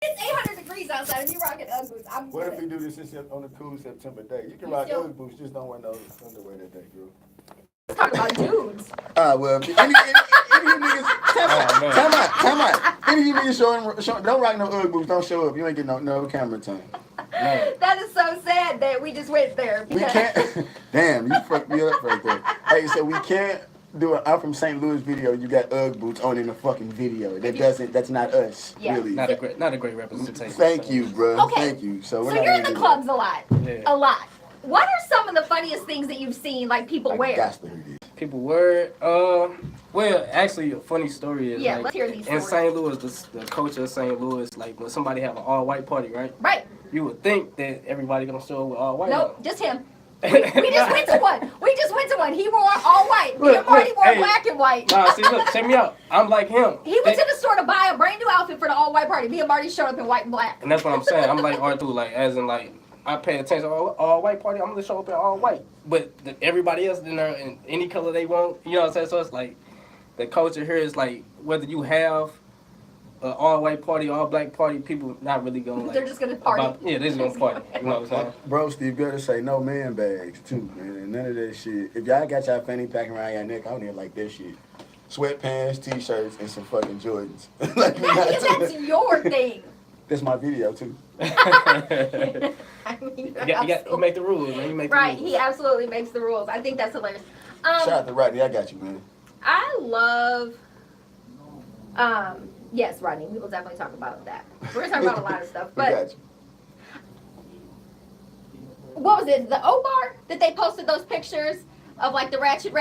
It's 800 degrees outside and you rocking Ugg boots. What if we do this on a cool September day? You can rock Ugg boots, just don't wear no underwear that day, girl. Let's talk about dudes. Well, any of you niggas, time out. Any of you niggas showing, don't rock no Ugg boots, don't show up. You ain't getting no camera time. No. That is so sad that we just went there. We can't. Damn, you fucked me up right there. Hey, so we can't do an I'm from St. Louis video. You got Ugg boots on in the fucking video. That's not us. Yeah. Really. Not a great representation. Thank you, bro. Okay. Thank you. So you're in the clubs a lot. Yeah. A lot. What are some of the funniest things that you've seen, like people wear? Got to hear this. People wear. Well, actually, a funny story is let's hear these in stories. St. Louis, the culture of St. Louis, like when somebody have an all-white party, right? Right. You would think that everybody gonna show up with all white. Nope, just him. We just went to one. He wore all white. Me and Marty wore black and white. Nah, see, look, check me out. I'm like him. He went to the store to buy a brand new outfit for the all white party. Me and Marty showed up in white and black. And that's what I'm saying. I'm like Arthur, like as in like I pay attention all white party. I'm gonna show up in all white, but everybody else in there in any color they want. You know what I'm saying? So it's like the culture here is like whether you have an all white party, all black party, people not really gonna like. They're just gonna party. They're just gonna party. You know what I'm saying? Bro, Steve gotta say no man bags too, man. And none of that shit. If y'all got y'all fanny pack around your neck, I don't even like that shit. Sweatpants, t-shirts, and some fucking Jordans. Like, That's your thing. That's my video too. I mean, you make the rules, man. You make the right, rules. he absolutely makes the rules. I think that's hilarious. Shout out to Rodney, I got you, man. I love, yes, Rodney, we will definitely talk about that. We're going to talk about a lot of stuff, We got but you. what was it, the O-Bar that they posted those pictures of like the ratchet,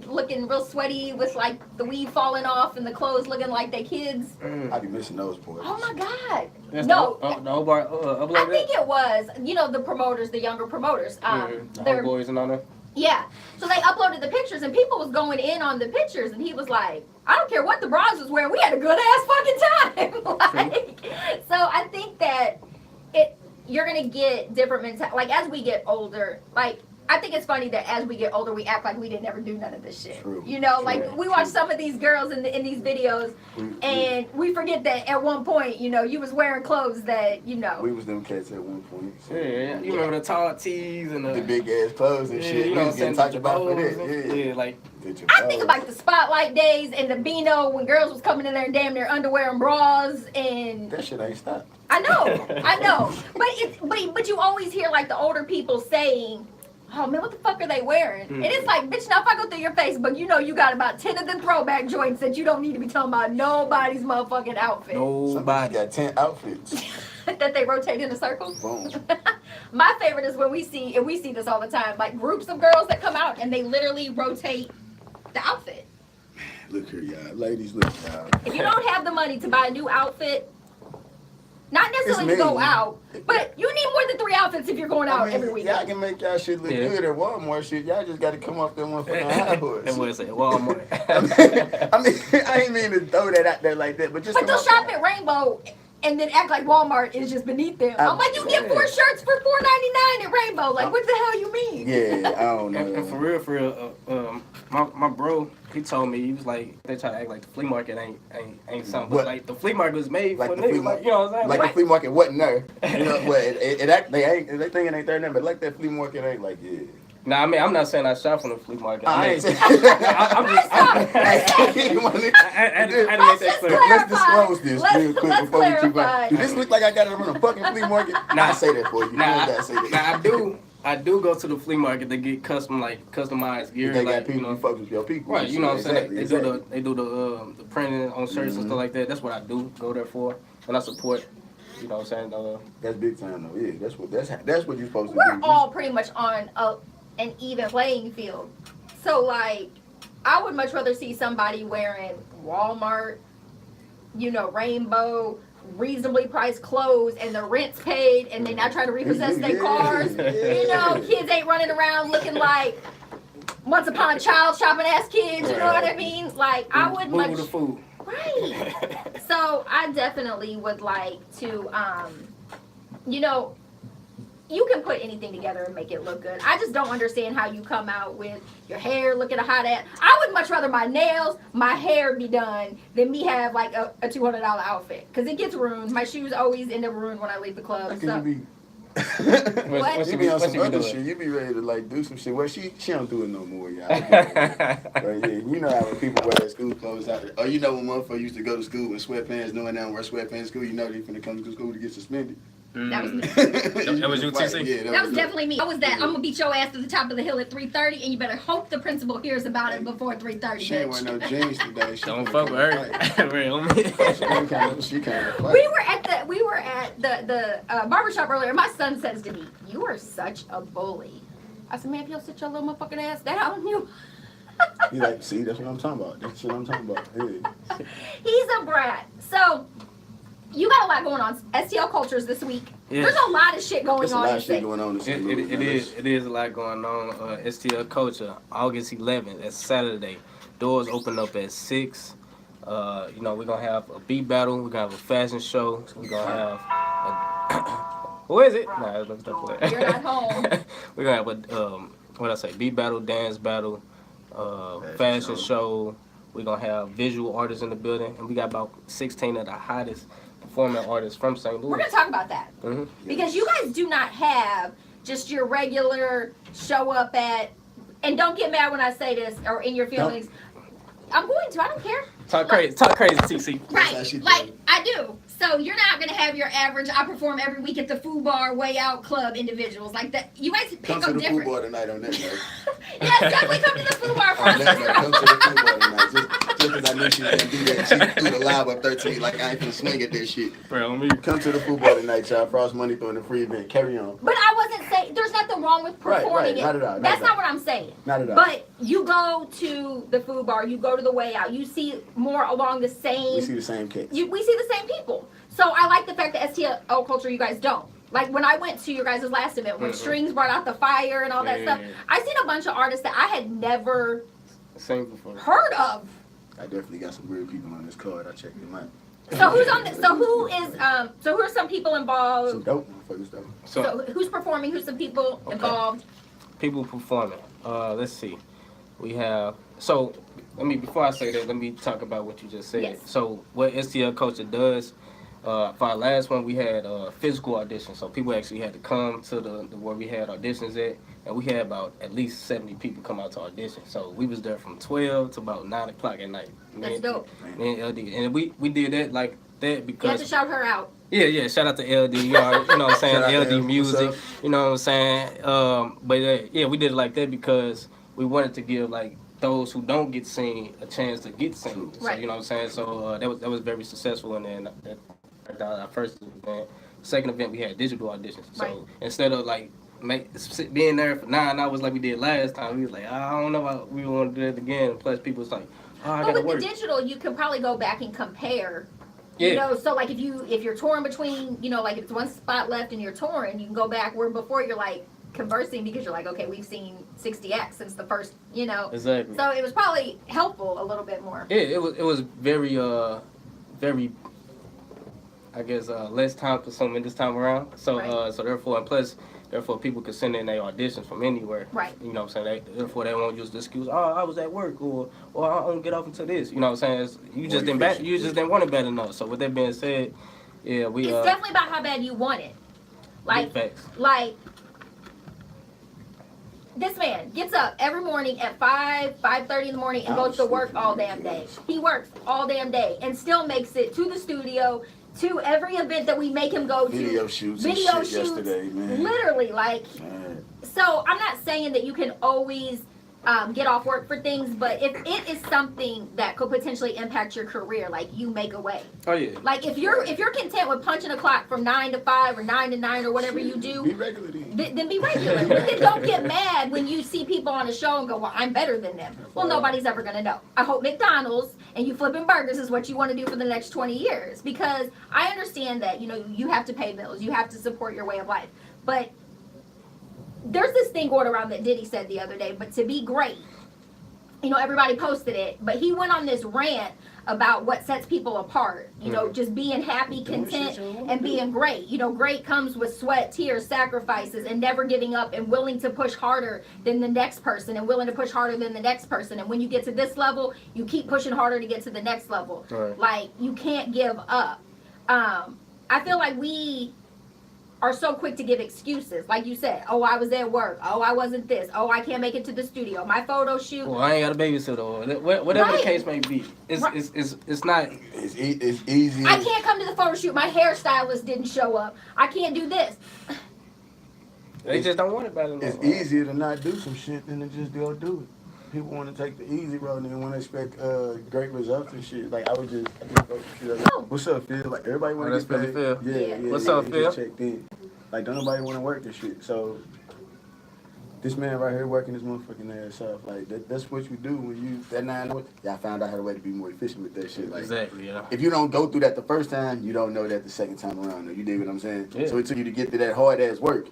looking real sweaty with like the weave falling off and the clothes looking like they kids. I be missing those boys. Oh my God. That's No. the whole bar uploaded I think it was, the promoters, the younger promoters. the they're- homeboys and all that. Yeah. So they uploaded the pictures and people was going in on the pictures and he was like, I don't care what the bras was wearing, we had a good ass fucking time. Like, so I think that you're gonna get different mentality. Like as we get older, like I think it's funny that as we get older, we act like we didn't ever do none of this shit. True. Like we watch some of these girls in these videos, and we forget that at one point, you was wearing clothes that, We was them cats at one point. So. Yeah. You remember the tall tees and The big ass clothes and shit. You We know was getting talked about for that. Yeah, like. I think about the spotlight days and the Beano when girls was coming in there in damn near underwear and bras and That shit ain't stopped. I know. But you always hear like the older people saying, oh man, what the fuck are they wearing? And it's like, bitch, now if I go through your Facebook, you got about 10 of them throwback joints that you don't need to be talking about nobody's motherfucking outfit. Somebody got 10 outfits. That they rotate in a circle. Boom. My favorite is when we see this all the time, like groups of girls that come out and they literally rotate the outfit. Look here, y'all. Ladies, look, y'all. If you don't have the money to buy a new outfit, not necessarily to It's go me. out, but you need more than 3 outfits if you're going out every week. Y'all can make y'all shit look good at Walmart shit. Y'all just got to come off that motherfucking high horse. That was it. Walmart. I ain't mean to throw that out there like that, but just But come they'll off shop that. at Rainbow and then act like Walmart is just beneath them. I'm like, you get 4 shirts for $4.99 at Rainbow. Like, what the hell you mean? Yeah, I don't know. And for real, my bro, he told me, he was like, they try to act like the flea market ain't something. What? But like the flea market was made Like for the flea niggas, like, market. you know what I'm saying? Like the flea market wasn't there. You know, but they think it ain't there now, but like that flea market ain't like, yeah. Nah, I mean, I'm not saying I shop from the flea market. I I ain't mean, saying. I had to make Let's that just clear. clarify. Let's disclose this real quick Let's before we keep clarify. on. Do this look like I got it from the fucking flea market? Nah. I say that for you. You Nah, ain't gotta say that. nah, I do go to the flea market to get customized gear. They like, got people who fuck with your people. Right, you know what I'm saying? Exactly. They do the printing on shirts and stuff like that. That's what I do. Go there for, and I support. You know what I'm saying? That's big time though. Yeah, that's what you're supposed to We're do. all pretty much on an even playing field. So, like, I would much rather see somebody wearing Walmart, Rainbow, reasonably priced clothes, and the rent's paid, and they're not trying to repossess their cars. Kids ain't running around looking like once upon a child shopping ass kids. You know what I mean? Like, I would much. the food. Right. So I definitely would like to, you can put anything together and make it look good. I just don't understand how you come out with your hair looking a hot ass. I would much rather my nails, my hair be done than me have like a $200 outfit because it gets ruined. My shoes always end up ruined when I leave the club. How can So. you be? What? You be on some other doing? shit. You be ready to like do some shit. Well, she don't do it no more, y'all. But yeah, you know how when people wear school clothes out there. Oh, you know when motherfuckers used to go to school in sweatpants, knowing they don't wear sweatpants in school, you know they finna come to school to get suspended. That was me. That was you, TC? Yeah, That was definitely me. I was that. I'm gonna beat your ass to the top of the hill at 3:30, and you better hope the principal hears about it before 3:30. She ain't wearing no jeans today. She Don't finna fuck with come her. Real me. fight. She kind of fight. We were at the barbershop earlier. My son says to me, "You are such a bully." I said, "Man, if you'll sit your little motherfucking ass down, you." You like, see, that's what I'm talking about. That's what I'm talking about. Yeah. He's a brat. So, you got a lot going on. STL Cultures this week. Yeah. There's a lot of shit going There's a on. lot in of shit St. going on. It is a lot going on. STL Culture, August 11th, that's Saturday. Doors open up at 6. You know, we're gonna have a beat battle. We're gonna have a fashion show. We're gonna have who is it? Nah, let's not play. You're not home. We're gonna have a what I say, beat battle, dance battle, fashion show. We're gonna have visual artists in the building, and we got about 16 of the hottest performing artists from St. Louis. We're gonna talk about that because you guys do not have just your regular show up at. And don't get mad when I say this or in your feelings. I'm going to. I don't care. Talk crazy, TC. Right, how she like do. I do. So you're not gonna have your average. I perform every week at the Foo Bar, Way Out Club individuals like that. You guys pick Come up to the different. Foo Bar tonight on that night. Yes, definitely come to the Foo Bar On that for night, come to the Foo Bar tonight. Just because I knew she was going to do that. She threw the live up there to me like I ain't finna swing at that shit. Bro, me. Come to the Foo Bar tonight, y'all. Frost Money throwing the free event. Carry on. But I wasn't saying there's nothing wrong with Right, performing not it. at all, not That's at not all. what I'm saying. Not at all. But you go to the Foo Bar, you go to the Way Out, you see more along the same. We see the same case. We see the same people. So I like the fact that STL Culture, you guys don't. Like when I went to your guys' last event, when Strings brought out the fire and all that stuff, I seen a bunch of artists that I had never Same before. heard of. I definitely got some weird people on this card. I checked them out. So who's on this? So who is so who are some people Some involved? dope motherfuckers though. So who's performing? Who's some people involved? People performing. Let's see. We have before I say that, let me talk about what you just said. Yes. So what STL Culture does, for our last one we had physical auditions. So people actually had to come to the where we had auditions at, and we had about at least 70 people come out to audition. So we was there from 12 to about 9 o'clock at night. That's dope. Me and LD. And we did that like that You have because to shout her out. yeah, shout out to LD, you know what I'm saying, Shout out to LD L. Music, What's up? you know what I'm saying, but yeah, we did it like that because we wanted to give like those who don't get seen a chance to get seen, so Right. you know what I'm saying, so that was very successful, and then our first event, second event we had digital auditions, so Right. instead of like being there for 9 hours like we did last time, we was like, I don't know if we want to do it again, plus people was like, oh, I But gotta with work. the digital, you could probably go back and compare. Yeah. You know, so like if you're torn between, you know, like if it's one spot left and you're torn, you can go back where before you're like conversing because you're like, okay, we've seen 60x since the first, you know. Exactly. So it was probably helpful a little bit more. Yeah, it was very very, I guess, less time consuming this time around. So Right. so therefore, and plus therefore people could send in their auditions from anywhere. Right. You know what I'm saying? Therefore they won't use the excuse, oh, I was at work, or I don't get off until this. You know what I'm saying? You just didn't want it bad enough. So with that being said, yeah, we It's definitely about how bad you want it. Like big facts. like this man gets up every morning at 5:30 in the morning and goes to work all damn day. He works all damn day and still makes it to the studio, to every event that we make him go to. Video shoots and Video shit shoots, yesterday, man. literally, like, Man. so I'm not saying that you can always get off work for things, but if it is something that could potentially impact your career, like you make a way. Oh yeah. Like if you're content with punching a clock from 9 to 5 or 9 to 9 or whatever you do, Be regular then. then be regular. But then don't get mad when you see people on a show and go, well, I'm better than them. Well, nobody's ever going to know. I hope McDonald's and you flipping burgers is what you want to do for the next 20 years. Because I understand that, you know, you have to pay bills. You have to support your way of life. But there's this thing going around that Diddy said the other day, but to be great, you know, everybody posted it, but he went on this rant about what sets people apart. You know, just being happy, content, and being great. You know, great comes with sweat, tears, sacrifices, and never giving up, and willing to push harder than the next person, and willing to push harder than the next person. And when you get to this level, you keep pushing harder to get to the next level. Right. Like, you can't give up. I feel like we are so quick to give excuses. Like you said, oh, I was at work. Oh, I wasn't this. Oh, I can't make it to the studio. My photo shoot. Well, I ain't got a babysitter or whatever Right. the case may be. It's Right. it's not. It's easy. I can't come to the photo shoot. My hairstylist didn't show up. I can't do this. They just don't want it better. It's easier to not do some shit than to just go do it. People want to take the easy road and they want to expect great results and shit. Like I just Oh. what's up, Phil? Like everybody want to that's get paid. Phil. Yeah. What's yeah, up, he Phil? just checked in. Like don't nobody want to work and shit. So this man right here working his motherfucking ass off. Like that's what you do when you that 9 hours. Yeah, I found out how to be more efficient with that shit. Like Exactly. Yeah. if you don't go through that the first time, you don't know that the second time around. You dig what I'm saying? Yeah. So it took you to get to that hard ass work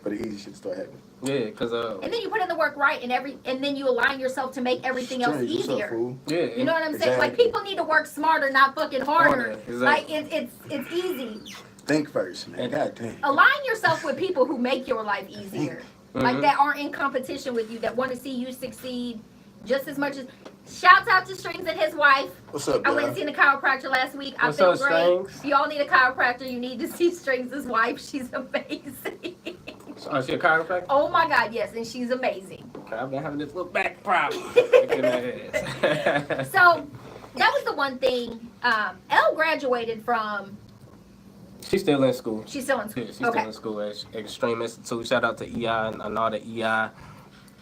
for the easy shit to start happening. Yeah, cause And then you put in the work right, and then you align yourself to make everything else Strange, what's up, easier. fool? yeah. You know what I'm saying? Like Exactly. people need to work smarter, not fucking harder. Exactly. Like it's easy. Think first, man. God damn. Align yourself with people who make your life easier. Like Mhm. that aren't in competition with you, that want to see you succeed just as much as. Shouts out to Strings and his wife. What's up, I went bro? and seen a chiropractor last week. I What's feel up, great. Strings? If y'all need a chiropractor, you need to see Strings' wife. She's amazing. Oh, she a chiropractor? Oh my God, yes, and she's amazing. Okay, I've been having this little back problem. Looking at it. So that was the one thing. Elle graduated from. She's still in school. She's still in school. Yeah, she's Okay. still in school at Extreme Institute. Shout out to EI and all the EI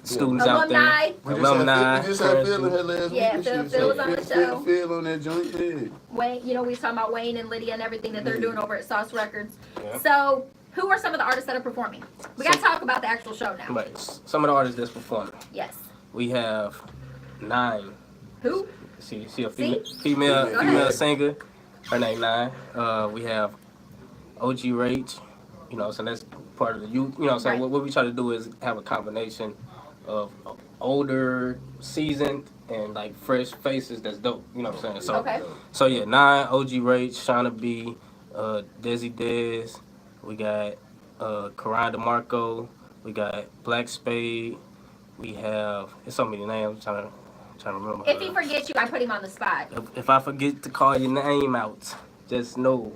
students out there. Alumni. Alumni. We just had Phil in here last week. Yeah, and Phil- shit, Phil so was on the Phil- show. Phil on that joint, yeah. Wayne, you know, we was talking about Wayne and Lydia and everything that they're Yeah. doing over at Sauce Records. Yeah. So, who are some of the artists that are performing? We got to talk about the actual show now. Right. Some of the artists that's performing. Yes. We have 9. Who? She a female See? female, Go female ahead. singer. Her name 9. We have OG Rage. You know, so that's part of the youth. You know, so Right. what we try to do is have a combination of older, seasoned, and like fresh faces. That's dope. You know what I'm saying? So, Okay. so yeah, 9, OG Rage, Shauna B, Desi Dez. We got Karan DeMarco. We got Black Spade. We have it's so many names. I'm trying to remember. If he forgets you, I put him on the spot. If I forget to call your name out, just know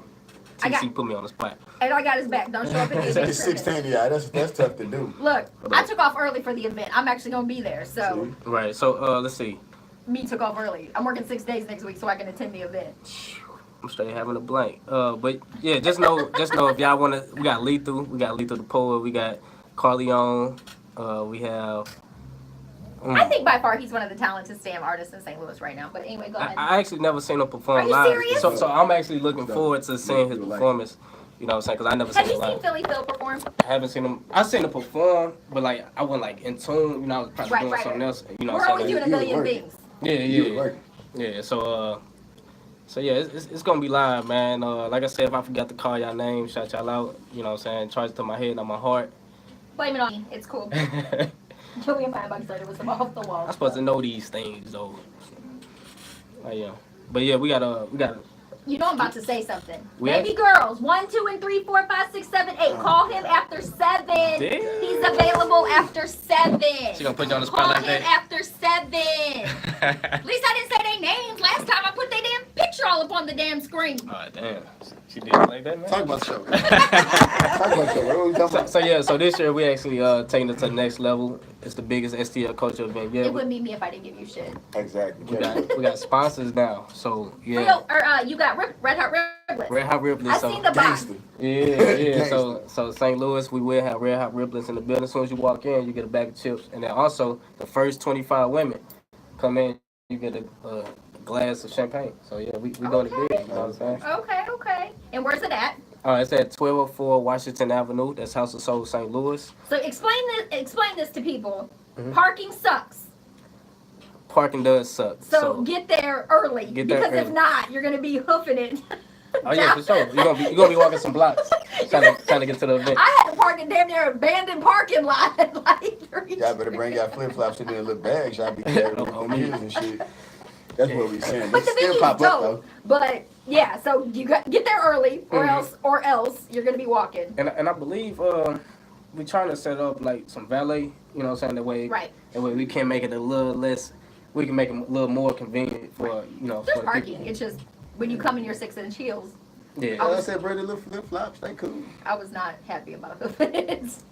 I got- TC put me on the spot. And I got his back. Don't show up at the It's 16, yeah, that's tough to do. Look, I took off early for the event. I'm actually going to be there. So, See? Right. So let's see. me took off early. I'm working 6 days next week so I can attend the event. I'm straight having a blank. But yeah, just know if y'all wanna, we got Lethal the Poet, we got Carleon, we have. I think by far he's one of the talented stand artists in St. Louis right now. But anyway, go ahead. I actually never seen him perform Are you live. serious? So I'm actually looking So, forward to seeing his you like it. performance. You know what I'm saying? Because I never Have seen you him seen live. Philly Phil perform? I haven't seen him. I seen him perform, but like I wasn't like in tune. You know, I was probably Right, doing right, something right. else. You know We're what I'm always saying? doing a You million working. things. Yeah, You yeah. working. Yeah, so yeah, it's gonna be live, man. Like I said, if I forgot to call y'all name, shout y'all out. You know what I'm saying? Charge it to my head, not my heart. Blame it on me. It's cool. I'm Julian Firebucks later with some off the wall. supposed to know these things though. Yeah, but yeah, we got You know I'm about to say something. We Baby girls, 1, 2, and 3, 4, 5, 6, 7, 8. Call him after 7. Damn. He's available after 7. She gonna put you on the Call spot like him that. after 7. At least I didn't say their names. Last time I put their damn picture all up on the damn screen. Oh damn, she did it like that, man. Talk about the show. Talk about the show. What we talking about? So yeah, so this year we actually taking it to the next level. It's the biggest STL culture event yet. It wouldn't be me if I didn't give you shit. Exactly. We got sponsors now. So yeah, Real, or you got Red Hot Riblets. Red Hot Riblets. I So seen the box. Gangster. yeah. So St. Louis, we will have Red Hot Riblets in the building. As soon as you walk in, you get a bag of chips, and then also the first 25 women come in, you get a glass of champagne. So yeah, we doing it big. You know what I'm saying? Okay. And where's it at? It's at 1204 Washington Avenue. That's House of Soul, St. Louis. So explain this to people. Mhm. Parking sucks. Parking does suck. So get there early. Get there because if early. not, you're gonna be hoofing it. Oh yeah, for sure. You gonna be walking some blocks, trying to get to the event. I had to park in damn near abandoned parking lot. Like, Y'all better bring y'all flip flops in their little bags. Y'all be carrying on heels and shit. That's what we saying. but They the still venue's pop up dope. though. But yeah, so you get there early, or else you're gonna be walking. And I believe we trying to set up like some valet. You know what I'm saying? That way, Right. That way we can make it a little less. We can make it a little more convenient for There's for the parking. people. It's just when you come in your 6-inch heels, Yeah. Like I said, bro, the little flip flops, they cool. I was not happy about the fits.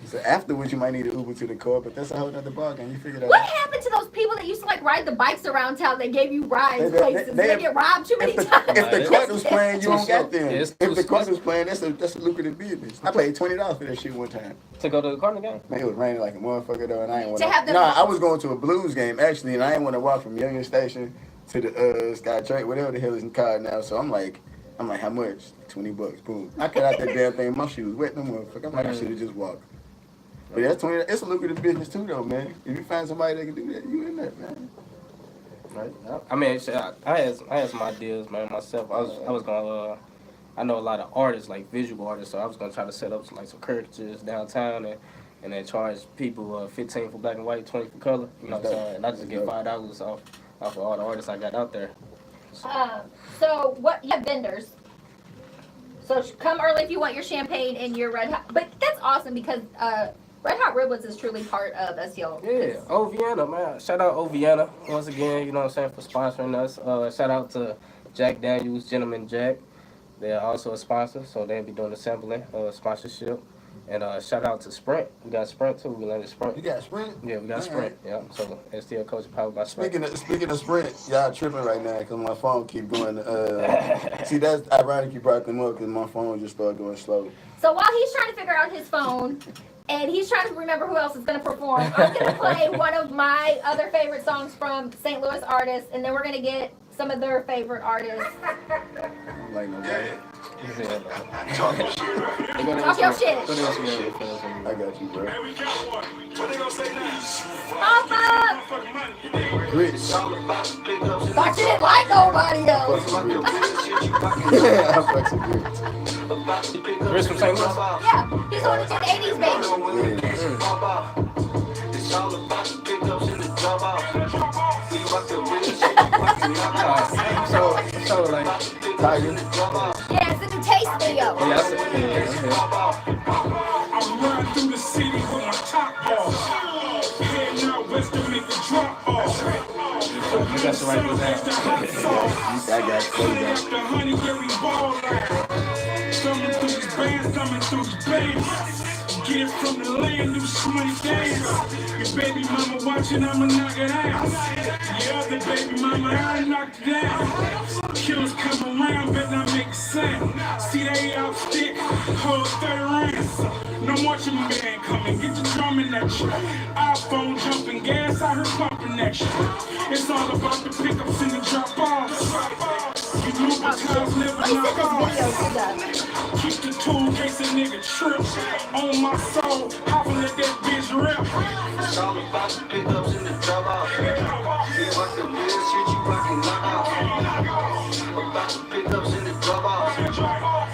So afterwards, you might need an Uber to the car, but that's a whole other ballgame. You figure that What out. happened to those people that used to like ride the bikes around town? They gave you rides They- places. They get robbed too many If the, times. if the Cardinals playing, you don't got them. It's If too the Cardinals playing, that's a lucrative business. I paid $20 for that shit one time. To go to the Cardinal game. Man, it was raining like a motherfucker though, and I ain't want To have them- Nah, I was going to a Blues game actually, and I ain't want to walk from Union Station to the Sky Trade, whatever the hell is in car now. So I'm like, how much? $20. Boom. I cut out that damn thing. My shoes wet, no motherfucker. I'm like, I should have just walked. But that's $20. It's a lucrative business too, though, man. If you find somebody that can do that, you in there, man. Right. I mean, shit, I had some ideas, man. Myself, I was gonna. I know a lot of artists, like visual artists, so I was gonna try to set up some caricatures downtown and then charge people 15 for black and white, 20 for color. You know what I'm saying? And I just get $5 off of all the artists I got out there. So what? You have vendors. So come early if you want your champagne and your Red Hot. But that's awesome because Red Hot Riblets is truly part of STL. Yeah, Oviana, man. Shout out Oviana once again, you know what I'm saying, for sponsoring us. Shout out to Jack Daniels, Gentleman Jack. They're also a sponsor, so they'll be doing the sampling sponsorship. And shout out to Sprint. We got Sprint too. We landed Sprint. You got Sprint? Yeah, we got Sprint. Yeah, so STL Coach powered by Sprint. Speaking of Sprint, y'all tripping right now because my phone keep going. See, that's ironic you brought them up because my phone just started going slow. So while he's trying to figure out his phone and he's trying to remember who else is going to perform, I'm going to play one of my other favorite songs from St. Louis artists, and then we're going to get some of their favorite artists. I don't like nobody. Talk your shit. I got you, bro. Pop up! Grits. Thought you didn't like nobody else. I fuck some grits. Chris from St. Louis? Yeah, he's on the 80s, baby. So like, Tiger. Yeah, it's in the Taste video. yeah, that's it. Yeah. I'm riding through the city with my top off. Heading out west to make the drop off. You got to write this down. I got you. After honey, where we ball at. Thumbing through these bands, thumbing through these bands. Get it from the land, do some money dance. Your baby mama watching, I'ma knock it out. Your other baby mama, I knocked it down. Killers come around, bet not make a sound. See they out stick, hold 30 rounds. No more your man coming, get the drum in that shit. iPhone jumping, gas out here pumping that shit. It's all about the pickups and the drop offs. You move the cars, never Let me knock send this off. video to them. Keep the tool in case a nigga trips. On my soul, hopping let that bitch rip. It's all about the pickups and the drop off. Feel like the real shit you rockin' knock out. About the pickups and the drop off.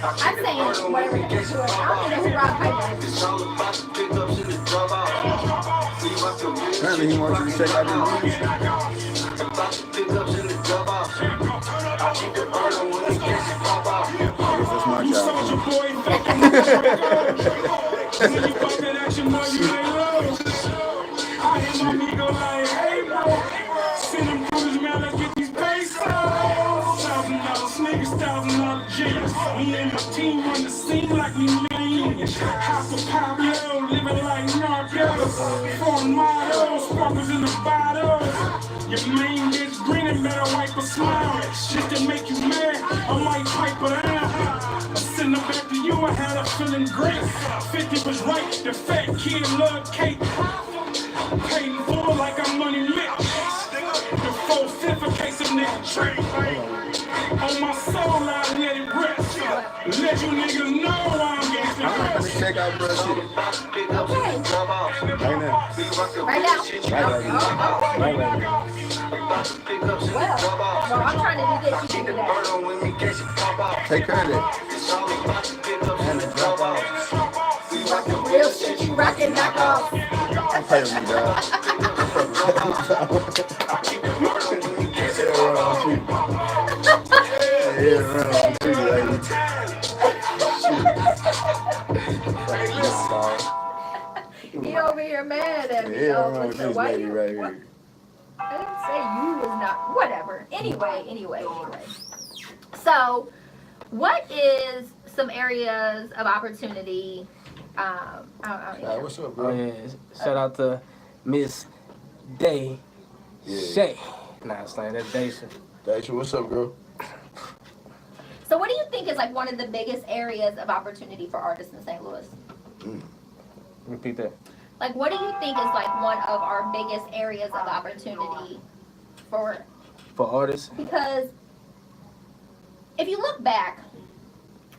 I'm saying whatever you're doing. I don't know who Rob Piper is. It's all about the pickups and the drop off. Feel like the real Apparently shit he you wants you to rockin' check out the knock movies. out. About the pickups and the drop off. I keep the burner when the gas pop off. I guess that's my You job. soldier boy, fake when you fuck that action, boy, you lay low. I hit my nigga like, hey, bro. Send him through his mouth, let's get these pesos. $1,000 sneakers, $1,000 jeans. Me and my team run the scene like we millions. House of Pablo, living like narcos. Foreign models, sparkles in the bottles. Your main bitch grinning, better wipe her smile. Shit that make you mad, I might pipe her down. I send her back to you, I had her feeling great. 50 was right, the fat kid loved cake. Paid in full like I'm money Mitch. The 4-5 a case of nigga trade. On my soul, I let it rest. Let you niggas know I'm gangsta. Let me check out bro shit. Okay. Right now. Right now. Right now. Right now. About to pick up some Well, drop off. no, I'm trying to do this. You can do Chicken that. burn with me, catch it pop off. Take care of that. It's all about the pickups and the drop off. We rock the Real shit, you rockin' knock off. Don't play with me, dog. Yeah, wrong with you, lady. He over here mad at me. Yeah, though. wrong with this Why lady you- right what- here. I didn't say you was not. Whatever. Anyway. So, what is some areas of opportunity? What's up, Oh bro? yeah, shout out to Miss Day Yeah. Shay. Nah, it's like that's Daisha. Daisha, what's up, girl? So, what do you think is like one of the biggest areas of opportunity for artists in St. Louis? Repeat that. Like, what do you think is like one of our biggest areas of opportunity for? For artists, Because if you look back,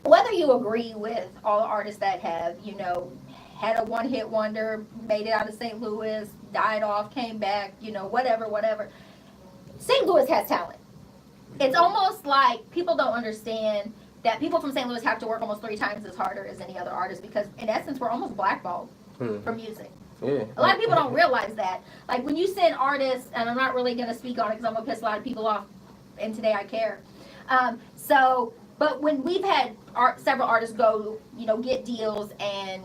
whether you agree with all the artists that have, you know, had a one-hit wonder, made it out of St. Louis, died off, came back, you know, whatever. St. Louis has talent. It's almost like people don't understand that people from St. Louis have to work almost 3 times as harder as any other artist because, in essence, we're almost blackballed from music. yeah. A lot of people don't realize that. Like, when you send artists, and I'm not really going to speak on it because I'm going to piss a lot of people off, and today I care. But when we've had several artists go, you know, get deals and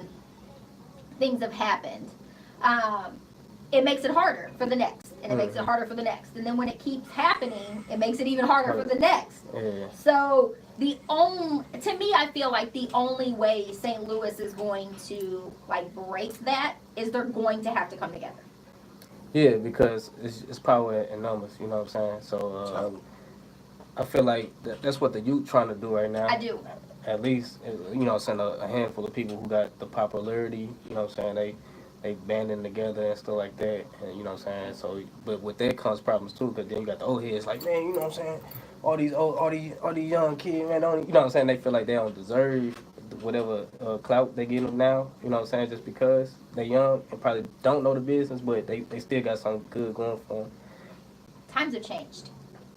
things have happened, it makes it harder for the next, and it makes it harder for the next. And then when it keeps happening, it makes it even harder for the next. Yeah. So to me, I feel like the only way St. Louis is going to like break that is they're going to have to come together. Yeah, because it's power in numbers, you know what I'm saying? So I feel like that's what the youth trying to do right now. I do. At least, you know, send a handful of people who got the popularity, you know what I'm saying? They banding together and stuff like that, and you know what I'm saying? So, but with that comes problems too, because then you got the old heads like, man, you know what I'm saying? All these young kids, man, don't, you know what I'm saying? They feel like they don't deserve whatever clout they get them now, you know what I'm saying? Just because they young and probably don't know the business, but they still got something good going for them. Times have changed.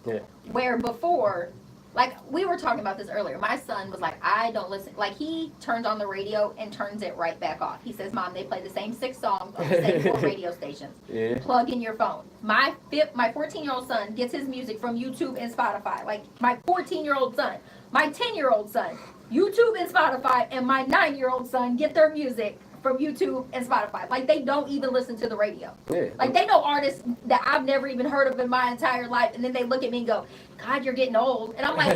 Yeah. Where before, like we were talking about this earlier, my son was like, I don't listen. Like he turns on the radio and turns it right back off. He says, Mom, they play the same 6 songs on the same 4 radio stations. Yeah. Plug in your phone. My 14-year-old son gets his music from YouTube and Spotify. Like my 14-year-old son, my 10-year-old son, YouTube and Spotify, and my 9-year-old son get their music from YouTube and Spotify. Like they don't even listen to the radio. Yeah. Like they know artists that I've never even heard of in my entire life, and then they look at me and go, God, you're getting old. And I'm like,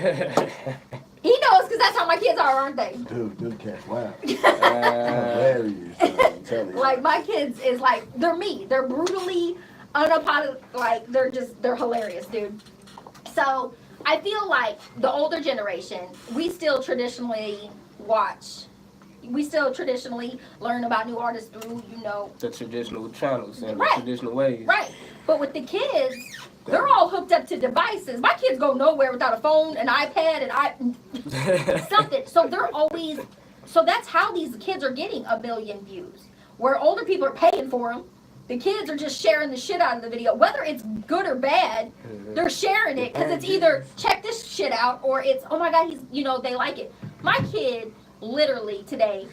he knows because that's how my kids are, aren't they? Dude, them cats, wow. Hilarious. I'm telling you. Like my kids is like, they're me. They're brutally unapologetic. Like they're hilarious, dude. So I feel like the older generation, we still traditionally learn about new artists through, you know. The traditional channels and Right. the traditional ways. Right. But with the kids, they're all hooked up to devices. My kids go nowhere without a phone, an iPad, and something. So that's how these kids are getting 1 billion views. Where older people are paying for them, the kids are just sharing the shit out of the video. Whether it's good or bad, they're sharing it because it's either check this shit out or it's, oh my God, they like it. My kid literally today,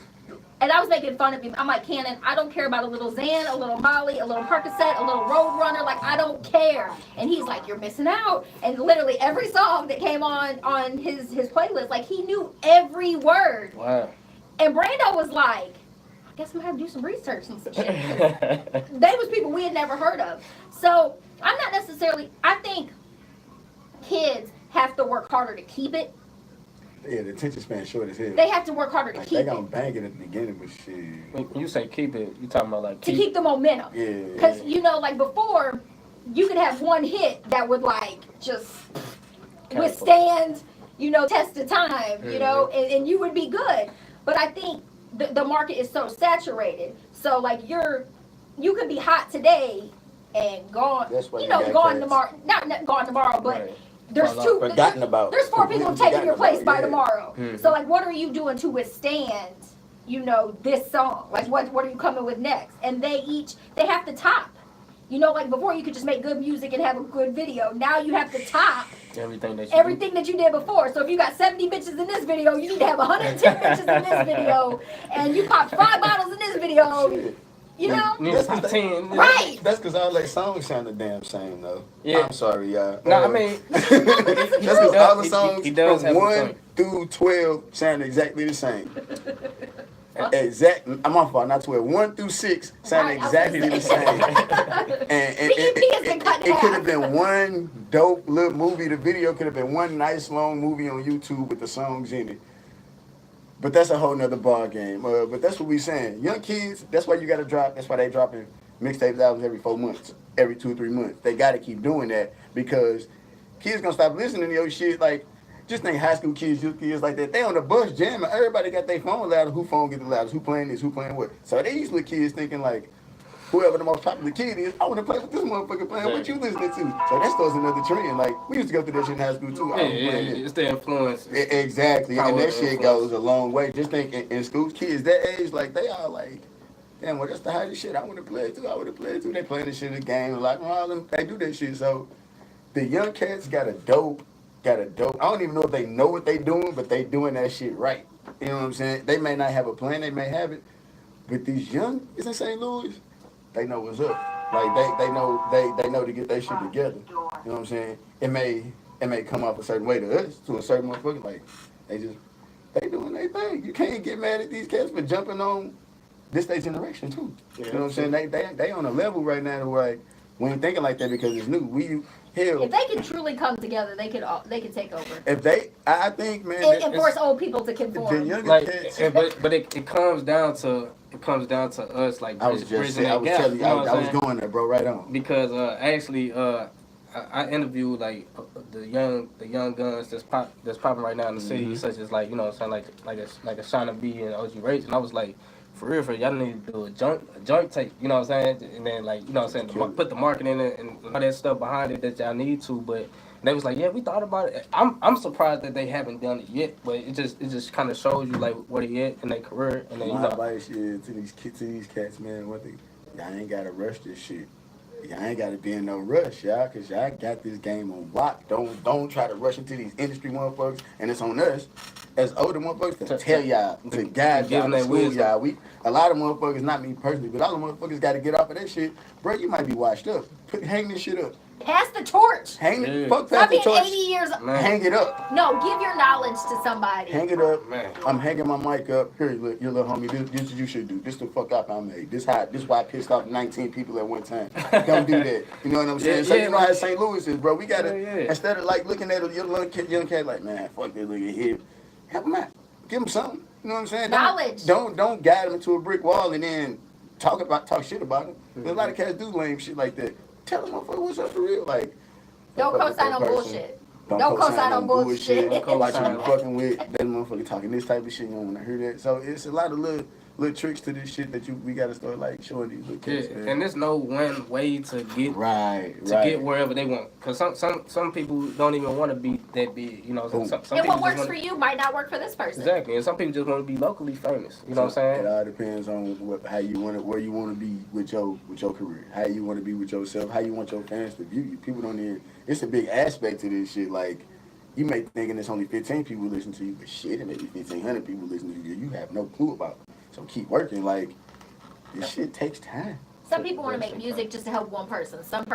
and I was making fun of him. I'm like, Cannon, I don't care about a little Xan, a little Molly, a little Percocet, a little Roadrunner. Like, I don't care. And he's like, you're missing out. And literally every song that came on his playlist, like, he knew every word. Wow. And Brando was like, I guess I'm going to have to do some research and some shit. They was people we had never heard of. So, I'm not necessarily, I think kids have to work harder to keep it. Yeah, the attention span short as hell. They have to work harder to Like, keep they it. gonna bang it at the beginning, but shit. When you say keep it, you talking about like To keep the momentum. Yeah. Because, like before, you could have one hit that would like just withstand, test of time, and you would be good. But I think the market is so saturated. So like you could be hot today and gone, That's why you got gone cats. tomorrow. Not gone tomorrow, but Right. there's Well, two. forgotten about. There's 4 people Completely taking your forgotten place about, by yeah. tomorrow. Mhm. So like, what are you doing to withstand, this song? Like, what are you coming with next? And they have to top. You know, like before you could just make good music and have a good video. Now you have to top Everything that you everything that you did before. So if you got 70 bitches in this video, you need to have 110 bitches in this video. And you popped 5 bottles in this video. Shit. You know? do. Need a top 10. Right. That's because all their songs sound the damn same, though. Yeah. I'm sorry, y'all. No, I mean, that's because all the He songs does from have a 1 point. through 12 sound exactly the same. I'm my fault, not 12. 1 through 6 sound Right, I was exactly gonna the say. same. PEP has been cut in it could half. have been one dope little movie. The video could have been one nice long movie on YouTube with the songs in it. But that's a whole nother ball game. But that's what we saying. Young kids, that's why you got to drop. That's why they dropping mixtapes albums every 4 months, every 2 or 3 months. They got to keep doing that because kids gonna stop listening to your shit. Like, just think high school kids, youth kids like that. They on the bus jamming. Everybody got their phone louder. Who phone get the loudest? Who playing this? Who playing what? So these little kids thinking like, whoever the most popular kid is, I want to play with this motherfucker playing what you listening to. So that starts another trend. Like, we used to go through that shit in high school too. I was playing it. It's the influence. Exactly, Power and that of shit influence. goes a long way. Just think in school, kids that age, like they are like, damn, well that's the hottest shit. I want to play it too. I want to play it too. They playing this shit in the game, like all them, they do that shit. So the young cats got a dope. I don't even know if they know what they doing, but they doing that shit right. You know what I'm saying? They may not have a plan, they may have it, but these young is in St. Louis, they know what's up. Like they know to get their shit together. You know what I'm saying? It may come off a certain way to us, to a certain motherfucker. Like they doing their thing. You can't get mad at these cats for jumping on this their generation too. You know what I'm saying? They on a level right now where we ain't thinking like that because it's new. If they can truly come together, they could take over. I think, man, And force old people to the conform. younger Like, cats. but it comes down to us like I was just bridging saying, that I was gap, telling you, know what I I'm was saying? going there, bro, right on. Because actually I interviewed like the young guns that's popping right now in the city, such as like, you know what I'm saying, like a Shauna B and OG Rage, and I was like, for real, y'all need to do a joint tape, you know what I'm saying, and then like, you know what I'm saying, put the marketing in it and all that stuff behind it that y'all need to, but they was like, yeah, we thought about it. I'm surprised that they haven't done it yet, but it just kind of shows you like where they at in their career, and then you My know. advice is to these cats, man, one thing, y'all ain't gotta rush this shit. Y'all ain't gotta be in no rush, y'all, cause y'all got this game on lock. Don't try to rush into these industry motherfuckers, and it's on us as older motherfuckers to tell y'all, to guide give y'all, them to that school wisdom. y'all. A lot of motherfuckers, not me personally, but all the motherfuckers got to get off of that shit. Bro, you might be washed up. Hang this shit up. Pass the torch. Hang Yeah. it. Fuck Stop past the being torch. 80 years. Man. Hang it up. No, give your knowledge to somebody. Hang it up. Man. I'm hanging my mic up. Here, look, your little homie. This what you should do. This the fuck up I made. This why I pissed off 19 people at one time. Don't do that. You know what I'm saying? Yeah, So yeah, you know how St. Louis is, bro. We gotta Yeah. instead of like looking at a young cat like, man, fuck that nigga here. Help him out. Give him something. You know what I'm saying? Knowledge. Don't guide him into a brick wall and then talk shit about him. There's a lot of cats do lame shit like that. Tell them motherfucker what's up for real. Like, Don't fuck with co-sign that on person. bullshit. Don't co-sign on bullshit. Don't Watch co-sign. you fucking with that motherfucker talking this type of shit. You don't want to hear that. So it's a lot of little tricks to this shit that we gotta start like showing these little kids. Yeah, man. and there's no one way to get Right. wherever they want. Cause some people don't even want to be that big, you know. Some And people what just works wanna, for you might not work for this person. exactly, and some people just want to be locally famous. You know what I'm It saying? all depends on how you want it, where you want to be with your career, how you want to be with yourself, how you want your fans to view you. People don't even. It's a big aspect to this shit. Like, you may thinking it's only 15 people listen to you, but shit, it may be 1,500 people listen to you. You have no clue about. So keep working. Like, this shit takes time. Some people want to make music just to help one person. Some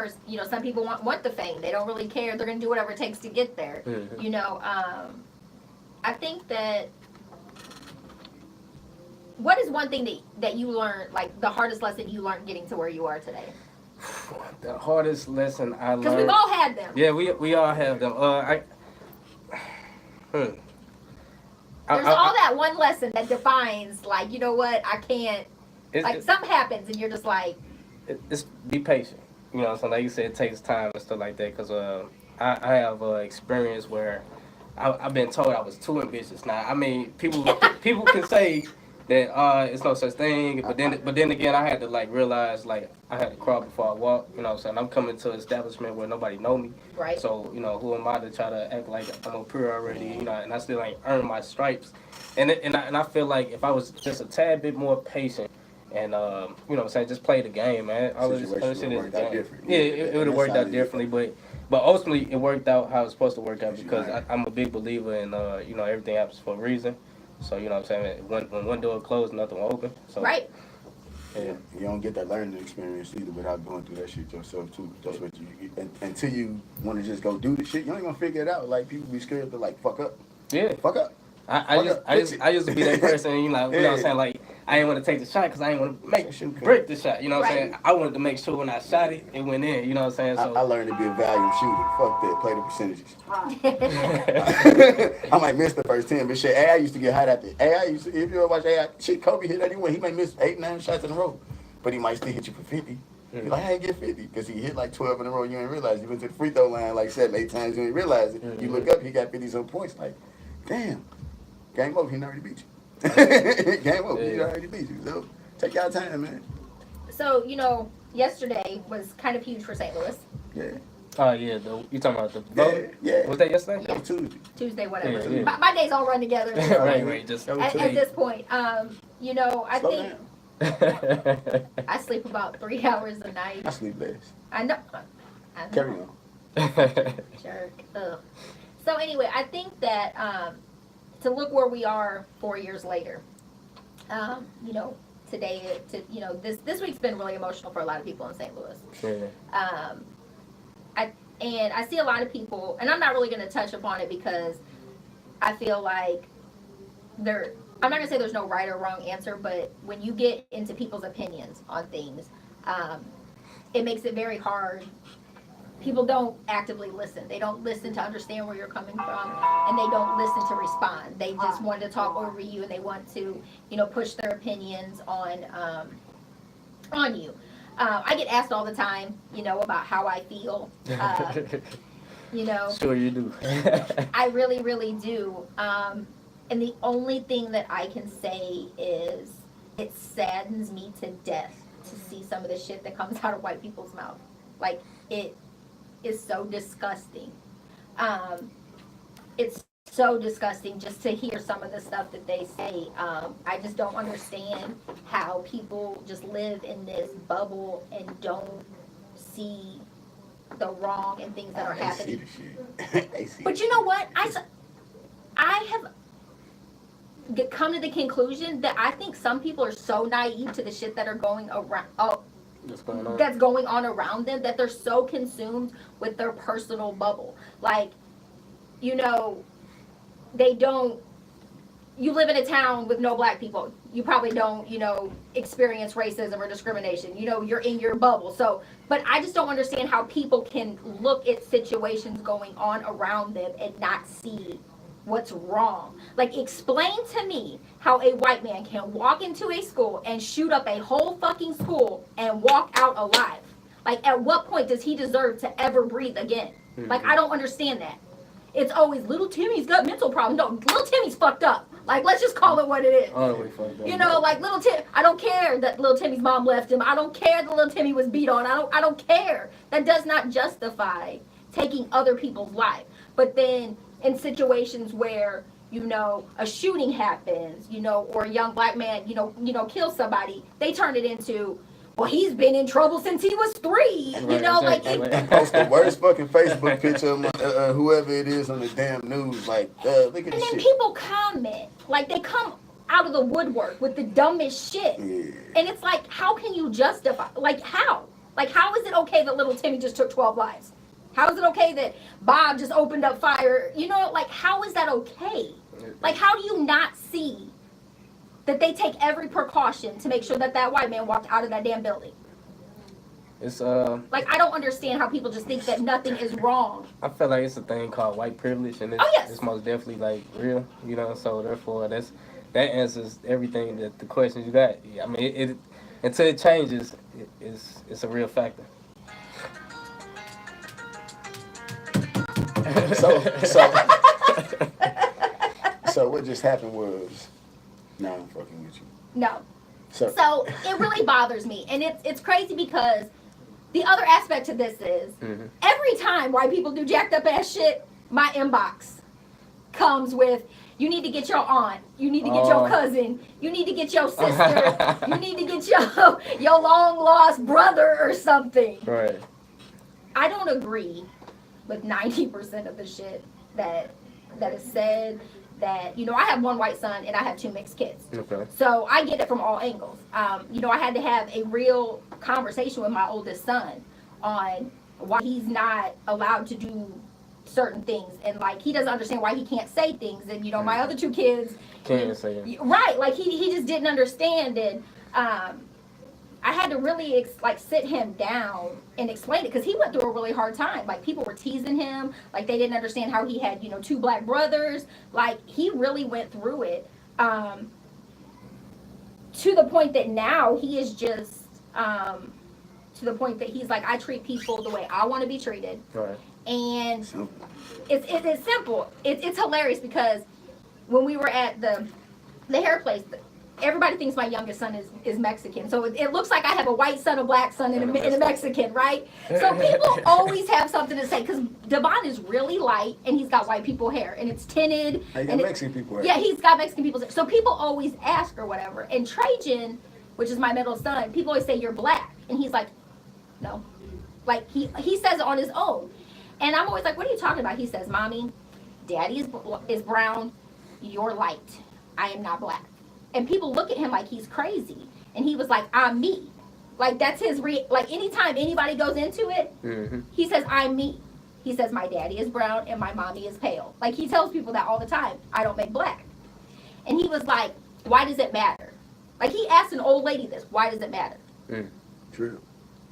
people want the fame. They don't really care. They're gonna do whatever it takes to get there. Mhm. You know, I think that. What is one thing that you learned, like the hardest lesson you learned getting to where you are today? The hardest lesson I Because we've learned. all had them. Yeah, we all have them. There's all that one lesson that defines, like, you know what, I can't, like, something happens and you're just like, It's be patient. You know, so like you said, it takes time and stuff like that. Cause I have experience where I've been told I was too ambitious. Now, I mean, people can say that it's no such thing, but then again, I had to like realize like I had to crawl before I walk. You know what I'm saying? I'm coming to an establishment where nobody know me. right? So, you know, who am I to try to act like I'm a peer already, you know, and I still ain't earned my stripes. And I feel like if I was just a tad bit more patient and you know what I'm saying, just play the game, man. All of this Situation other shit would've is worked out a game. different. Yeah, it would have That's worked how out it is. differently, but ultimately it worked out how it's supposed to work out Yes, because right. I'm a big believer in you know, everything happens for a reason. So you know what I'm saying, when one door closed, nothing will open. So Right. yeah. You don't get that learning experience either without going through that shit yourself too. That's what until you want to just go do the shit, you ain't gonna figure it out. Like people be scared to like fuck up, Yeah. fuck up. I used to be that person, you know what I'm saying, like I didn't want to take the shot because I didn't want to break the shot, you know what I'm saying. I wanted to make sure when I shot it, it went in, you know what I'm saying. So I learned to be a volume shooter. Fuck that, play the percentages. I might miss the first 10, but shit, AI used to get hot at it. If you ever watch AI, shit, Kobe hit anyone, he might miss 8, 9 shots in a row, but he might still hit you for 50. You're like, I ain't get 50 because he hit like 12 in a row. You ain't realize you went to the free throw line like 7, 8 times. You ain't realize it. You look up, he got 50 some points. Like, damn. Game over, he already beat you. Game over, he already beat you. So take your time, man. So, you know, yesterday was kind of huge for St. Louis. Yeah. oh yeah, you talking about the vote? Yeah. Was that yesterday? That was Tuesday. Tuesday, whatever. Yeah. My days all run together right, just That was at today. this point. You know, I Slow think down. I sleep about 3 hours a night. I sleep less. I know. Carry on. Jerk. Ugh. So anyway, I think that to look where we are 4 years later, you know, today, you know, this week's been really emotional for a lot of people in St. Louis. Yeah. I see a lot of people, and I'm not really going to touch upon it because I feel like I'm not going to say there's no right or wrong answer, but when you get into people's opinions on things, it makes it very hard. People don't actively listen. They don't listen to understand where you're coming from, and they don't listen to respond. They just want to talk over you, and they want to, you know, push their opinions on you. I get asked all the time, you know, about how I feel. You know, Sure you do. I really, really do. And the only thing that I can say is it saddens me to death to see some of the shit that comes out of white people's mouth. Like, it is so disgusting. It's so disgusting just to hear some of the stuff that they say. I just don't understand how people just live in this bubble and don't see the wrong and things that are happening. They see But you know what? I have come to the conclusion that I think some people are so naive to the shit that are going around. What's going on? That's going on around them, that they're so consumed with their personal bubble. Like, you know, you live in a town with no black people. You probably don't, you know, experience racism or discrimination. You know, you're in your bubble. So, but I just don't understand how people can look at situations going on around them and not see what's wrong. Like, explain to me how a white man can walk into a school and shoot up a whole fucking school and walk out alive. Like, at what point does he deserve to ever breathe again? Like, I don't understand that. It's always, little Timmy's got mental problems. No, little Timmy's fucked up. Like, let's just call it what it is. All the way fucked up. You know, like little Tim, I don't care that little Timmy's mom left him. I don't care that little Timmy was beat on. I don't care. That does not justify taking other people's life. But then in situations where, you know, a shooting happens, you know, or a young black man, you know, kills somebody, they turn it into, well, he's been in trouble since he was 3. You know, like And post the worst fucking Facebook picture of whoever it is on the damn news. Like, look at and this then shit. people comment, like they come out of the woodwork with the dumbest shit. Yeah. And it's like, how can you justify, like how? Like, how is it okay that little Timmy just took 12 lives? How is it okay that Bob just opened up fire? You know, like, how is that okay? Like, how do you not see that they take every precaution to make sure that that white man walked out of that damn building? It's Like, I don't understand how people just think that nothing is wrong. I feel like it's a thing called white privilege, and it's, Oh, yes. it's most definitely like real, you know. So therefore, that answers everything that the questions you got. I mean, it until it changes, it's a real factor. So what just happened was, now I'm fucking with you. No. So So it really bothers me. And it's crazy because the other aspect to this is every time white people do jacked up ass shit, my inbox comes with, You need to get your aunt. You need to get your cousin. You need to get your sister. You need to get your long lost brother or something. Right. I don't agree with 90% of the shit that is said. That, you know, I have one white son and I have 2 mixed kids. Okay. So I get it from all angles. You know, I had to have a real conversation with my oldest son on why he's not allowed to do certain things, and like he doesn't understand why he can't say things, and you know my other 2 kids Can't say it. right, like he just didn't understand, and I had to really sit him down and explain it, because he went through a really hard time. Like, people were teasing him, like they didn't understand how he had, you know, 2 black brothers. Like, he really went through it, to the point that now he is just to the point that he's like, I treat people the way I want to be treated. Right. And it's simple. It's hilarious, because when we were at the hair place, everybody thinks my youngest son is Mexican. So it looks like I have a white son, a black son, and a Mexican, right? So people always have something to say, because Devon is really light and he's got white people hair and it's tinted. He got Mexican people hair. Yeah, he's got Mexican people's hair. So people always ask or whatever. And Trajan, which is my middle son, people always say, you're black. And he's like, no. Like, he says it on his own. And I'm always like, what are you talking about? He says, Mommy, Daddy is brown, you're light. I am not black. And people look at him like he's crazy. And he was like, I'm me. Like, that's his like, anytime anybody goes into it, he says, I'm me. He says, my daddy is brown and my mommy is pale. Like, he tells people that all the time. I don't make black. And he was like, why does it matter? Like, he asked an old lady this, why does it matter? True.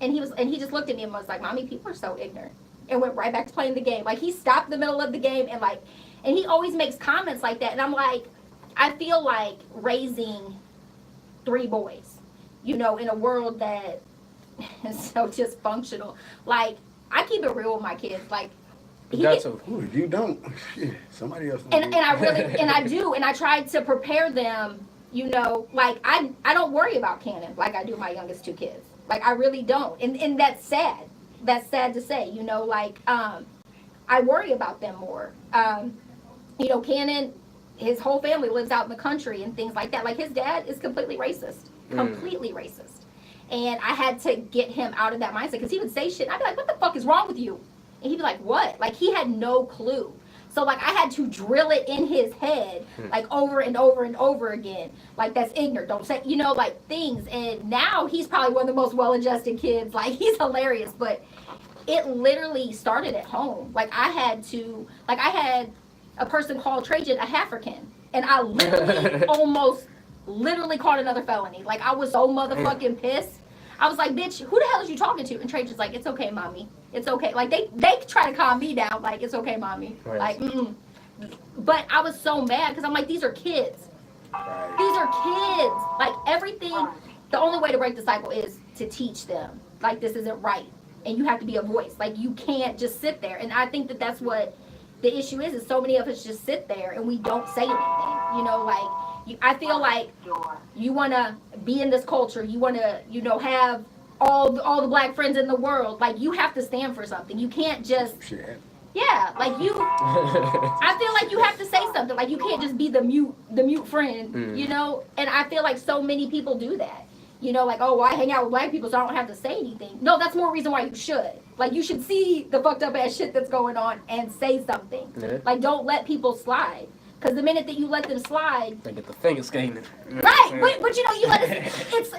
And he just looked at me and was like, Mommy, people are so ignorant. And went right back to playing the game. Like, he stopped in the middle of the game and he always makes comments like that. And I'm like, I feel like raising 3 boys, you know, in a world that is so dysfunctional. Like, I keep it real with my kids. Like, Ooh, you don't. Shit, somebody else. And I really, and I do. And I try to prepare them, you know, like, I don't worry about Cannon like I do my youngest 2 kids. Like, I really don't. And that's sad. That's sad to say, you know, like, I worry about them more. You know, Cannon, his whole family lives out in the country and things like that. Like, his dad is completely racist. Completely racist. And I had to get him out of that mindset, because he would say shit. And I'd be like, what the fuck is wrong with you? And he'd be like, what? Like, he had no clue. So, like, I had to drill it in his head, like, over and over and over again. Like, that's ignorant. Don't say, you know, like, things. And now he's probably one of the most well-adjusted kids. Like, he's hilarious. But it literally started at home. Like, I had a person call Trajan a African. And I literally almost caught another felony. Like, I was so motherfucking pissed. I was like, bitch, who the hell is you talking to? And Trajan's like, it's okay, Mommy. It's okay. Like, they try to calm me down. Like, it's okay, Mommy. Right. Like, But I was so mad, because I'm like, these are kids. Right. These are kids. Like, everything, the only way to break the cycle is to teach them. Like, this isn't right. And you have to be a voice. Like, you can't just sit there. And I think that that's what the issue is so many of us just sit there and we don't say anything. You know, like, I feel like you want to be in this culture. You want to, you know, have all the black friends in the world. Like, you have to stand for something. You can't just, yeah, like, I feel like you have to say something. Like, you can't just be the mute friend, you know? And I feel like so many people do that. You know, like, oh, well, I hang out with black people so I don't have to say anything. No, that's more reason why you should. Like, you should see the fucked up ass shit that's going on and say something. Yeah. Like, don't let people slide. Because the minute that you let them slide, they get the finger skating. right? But you know, you let it's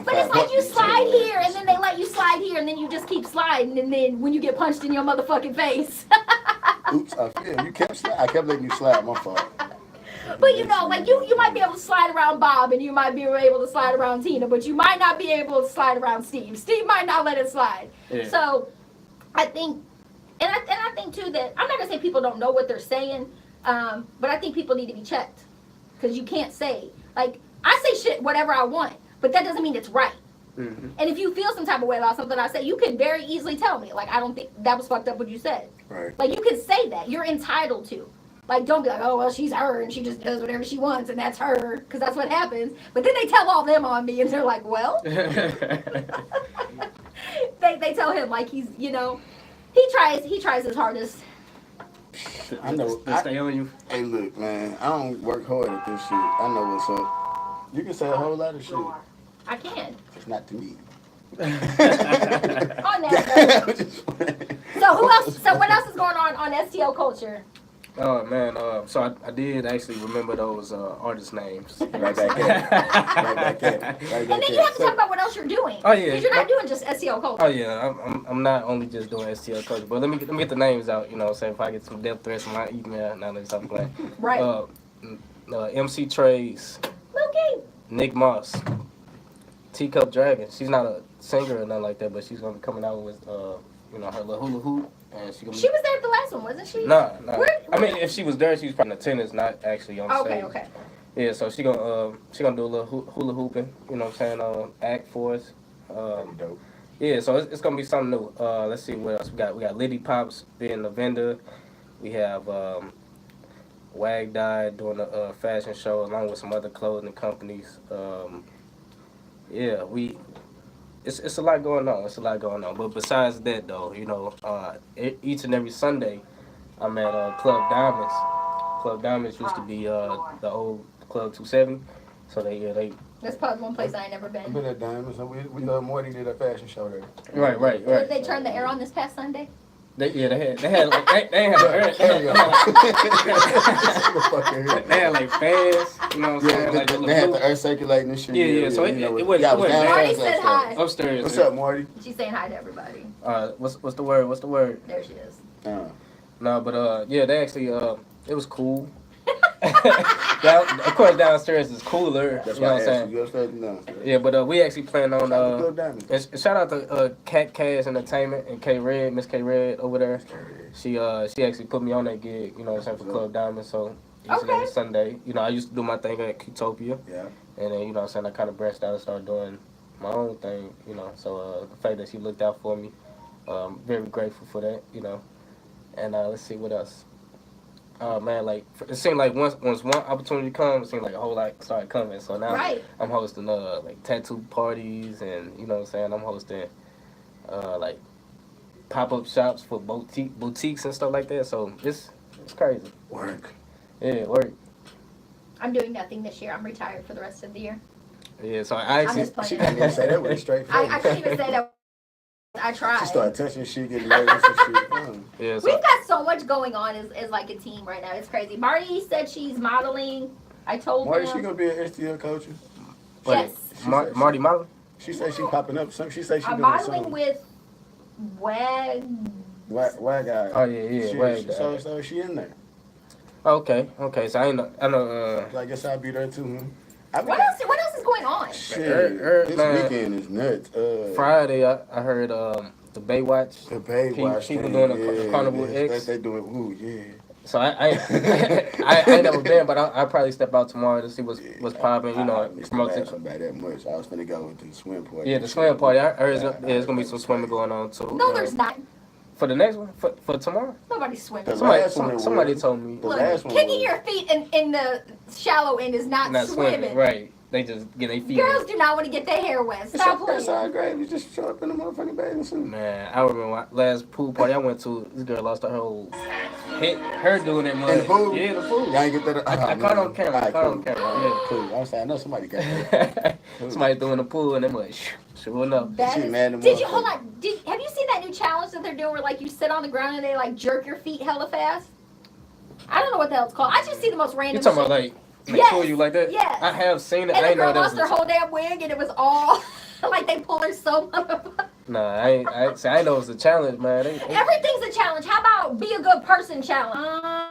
but it's like you slide here and then they let you slide here and then you just keep sliding, and then when you get punched in your motherfucking face. Oops, you kept slide. I kept letting you slide. My fault. But you know, like, you might be able to slide around Bob and you might be able to slide around Tina, but you might not be able to slide around Steve. Steve might not let it slide. Yeah. So I think, and I think too that, I'm not gonna say people don't know what they're saying, but I think people need to be checked. Because you can't say, like, I say shit whatever I want, but that doesn't mean it's right. And if you feel some type of way about something I say, you can very easily tell me, like, I don't think that was fucked up what you said. Right. Like, you can say that. You're entitled to. Like, don't be like, oh, well, she's her, and she just does whatever she wants, and that's her, because that's what happens. But then they tell all them on me, and they're like, well. they tell him, like, he's, you know, he tries his hardest I know. To stay on you. Hey, look, man. I don't work hard at this shit. I know what's up. You can say a whole lot of shit. I can. It's not to me. On that. I'm just playing. So who else? So what else is going on STL culture? Oh man, so I did actually remember those artist names. Right back at it. Right back at it. Right And back then you have at to talk about what else you're doing. Oh, yeah. Because you're not doing just STL culture. Oh yeah, I'm not only just doing STL culture, but let me get the names out. You know, say if I get some death threats in my email, now let me stop playing. Right. MC Trace, Okay. Nick Moss, Teacup Dragon. She's not a singer or nothing like that, but she's gonna be coming out with you know, her little hula hoop, and she gonna be. She was there at the last one, wasn't she? Nah. Where- I mean, if she was there, she was probably in attendance, not actually on stage. Okay. Yeah, so she gonna do a little hula hooping. You know what I'm saying? Act for us. Dope. Yeah, so it's gonna be something new. Let's see what else we got. We got Liddy Pops being the vendor. We have Wag Die doing a fashion show along with some other clothing companies. Yeah, it's a lot going on. It's a lot going on. But besides that, though, you know, each and every Sunday, I'm at Club Diamonds. Club Diamonds used to be the old Club 270. So they. That's probably one place I ain't never I've been. been at Diamonds. We know Morty did a fashion show there. Right. Did they turn the air on this past Sunday? They had like they had like fans, you know what I'm saying? Like They had the earth circulating and shit. Yeah, so it wasn't downstairs Marty said upstairs. hi. upstairs. What's up, Marty? She's saying hi to everybody. What's the word? There she is. No, but yeah, they actually it was cool. Of course, downstairs is cooler. That's you know why what I'm I saying? asked you. Go upstairs and downstairs. Yeah, but we actually plan on Go Diamonds. and shout out to Cat Cash Entertainment and K Red, Miss K Red over there. She actually put me on that gig, you know what I'm saying, for Club Diamond. So each and every Sunday, you know, I used to do my thing at Qtopia. Yeah. And then, you know what I'm saying, I kind of branched out and started doing my own thing, you know. So the fact that she looked out for me, very grateful for that, you know. And let's see what else. Man, like it seemed like once one opportunity comes, it seemed like a whole lot started coming. So now I'm hosting like tattoo parties, and you know what I'm saying, I'm hosting like pop-up shops for boutiques and stuff like that. So it's crazy. Work. Yeah, work. I'm doing nothing this year. I'm retired for the rest of the year. Yeah, so I I'm actually just playing. She can't even say that with a straight face. I couldn't even say that. I tried. She started touching shit, getting nervous and shit. yeah. So We've got so much going on as like a team right now. It's crazy. Marty said she's modeling. I told Marty, him. she gonna be an STL coach? Yes. Marty Marlin. She said she popping up. She said she I'm doing modeling something. with Wag. Wag guy. Oh yeah, Wag. So she in there. Okay. So I know. So I guess I'll be there too. What else is going on? Shit, man. this weekend is nuts. Friday, I heard the Baywatch. The Baywatch People thing, doing the Carnival X. They doing, ooh, yeah. So I ain't never been, but I'll probably step out tomorrow to see what's popping. You know, promote it. By that much. I was finna go with the swim party. Yeah, the swim party. I heard there's gonna be some swimming going on too. No, there's not. For the next one, for tomorrow. Nobody's swimming. The last one Somebody was. told me. The Look, last one kicking was. your feet in the shallow end is not swimming. Right. They just get their feet. Girls do not want to get their hair wet. Stop That's playing. all great. You just show up in the motherfucking bathing suit. Man, I remember last pool party I went to. This girl lost her whole hit. Her doing that money. In the pool? Yeah, the pool. Y'all ain't get that. I caught on camera. I caught on camera. Yeah. Cool. I'm saying, I know somebody got that. Somebody doing the pool and they like, sure enough. That She is- mad at did you motherfucker. hold on? Have you seen that new challenge that they're doing where like you sit on the ground and they like jerk your feet hella fast? I don't know what the hell it's called. I just see the most random. You talking shit. about like Yes. pull you like that? Yes. I have seen it. And I the ain't know girl that lost her was. whole damn wig and it was all like they pulled her so motherfucker. Nah, I ain't know it was a challenge, man. Everything's a challenge. How about be a good person challenge?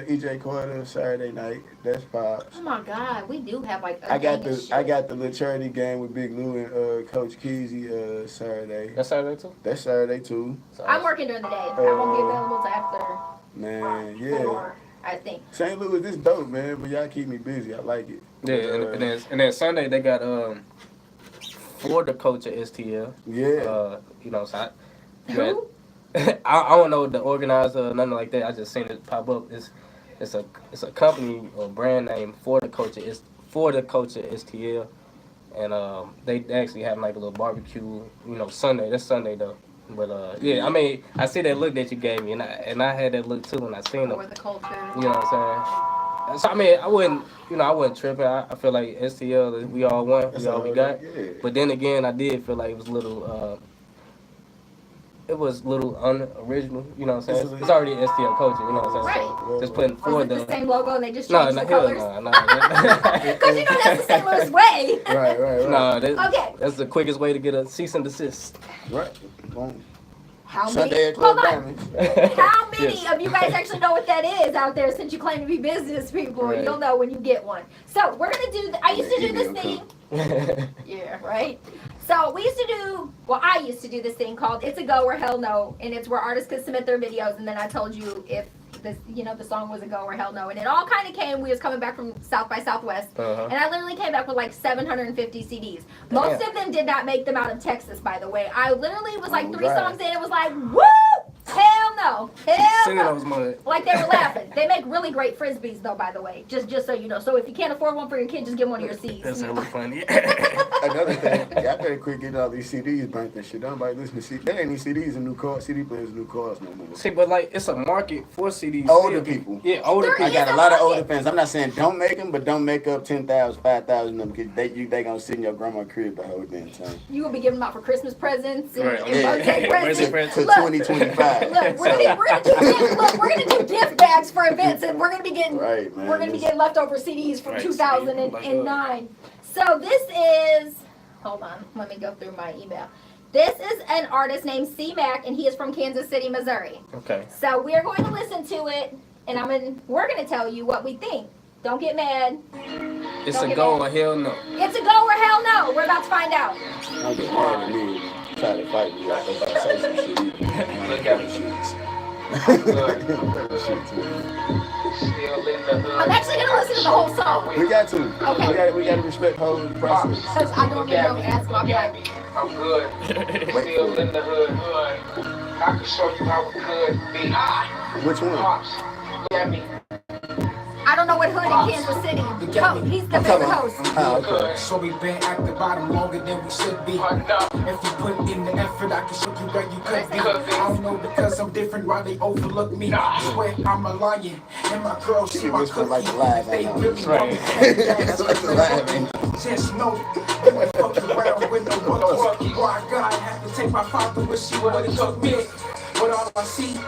EJ Quarter Saturday night. That's pops. Oh my God, we do have like a I got gang of the shit. little charity game with Big Lou and Coach Keezy Saturday. That's Saturday too. That's Saturday too. So, I'm working during the day. I won't be available till after Man, yeah. 4, I think. St. Louis, this dope, man. But y'all keep me busy. I like it. Yeah, and then Sunday they got for the coach at STL. Yeah. You know, so Who? I don't know the organizer or nothing like that. I just seen it pop up. It's a company or brand name for the coach at STL, and they actually having like a little barbecue. You know, Sunday. That's Sunday though. But yeah, I mean, I see that look that you gave me, and I had that look too when I seen Or them. the culture. You know what I'm saying? So I mean, I wasn't tripping. I feel like STL, we all won, That's we all all we right, got. yeah. But then again, I did feel like it was a little. It was a little unoriginal, you know what I'm saying? It's already STL culture, you know what I'm saying? So just putting Was forward it the same logo and they just no, changed no, the hell colors? no, no. Because you know that's the St. Louis way. Right. No, Okay. that's the quickest way to get a cease and desist. Right. Boom. How Sunday many? at Club Hold on. Diamond. How many Yes. of you guys actually know what that is out there? Since you claim to be business people, Right. you'll know when you get one. So we're gonna do. I used to do this thing. Yeah, right. So we used to do. Well, I used to do this thing called "It's a Go or Hell No," and it's where artists could submit their videos, and then I told you if the song was a go or hell no, and it all kind of came. We was coming back from South by Southwest, and I literally came back with like 750 CDs. Most of them did not make them out of Texas, by the way. I literally was like 3 songs in, it was like, woo, hell no, hell Singing no. those mud. Like they were laughing. They make really great frisbees, though, by the way. Just so you know. So if you can't afford one for your kid, just get one of your seeds. That's hella funny. Another thing, y'all better quit getting all these CDs burnt and shit. Nobody listen to CDs. There ain't any CDs in new cars. CD players in new cars no more. See, but like, it's a market for CDs. Older still. people. Yeah, older There people. I got is a a lot of market. older fans. I'm not saying don't make them, but don't make up 10,000, 5,000 of them because they gonna sit in your grandma's crib the whole damn time. You will be giving them out for Christmas presents and, Right. and Yeah. birthday Birthday presents. presents. To Look, 2025. Look, we're gonna do gift bags for events, and we're gonna be getting Right, man. we're gonna be getting leftover CDs from Right, 2009. So this is, hold on, let me go through my email. This is an artist named C Mac, and he is from Kansas City, Missouri. Okay. So we are going to listen to it, and we're gonna tell you what we think. Don't get mad. It's Don't a get go mad. or hell no. It's a go or hell no. We're about to find out. I'm just mad at me trying to fight me. I think I say some shit. Look at I'm actually gonna listen to the whole song. We got to. Okay. We got to respect the whole process. Because I normally don't ask, I'll be like, I'm good. Still in the hood. I can show you how it could be. Which one? Pops, look at me. I don't know what hood in Kansas City. Oh, he's the favorite host. Oh, okay. So we been at the bottom longer than we should be. If you put in the effort, I can show you where you could be. I don't know because I'm different why they overlook me. I swear I'm a lion, and my girl she You my whisper cookie. like the live, I They know. really Right. want me. It's like the live, ain't it? Just know you ain't fucking around with no one. Why God had to take my father when she would've took me. But all I see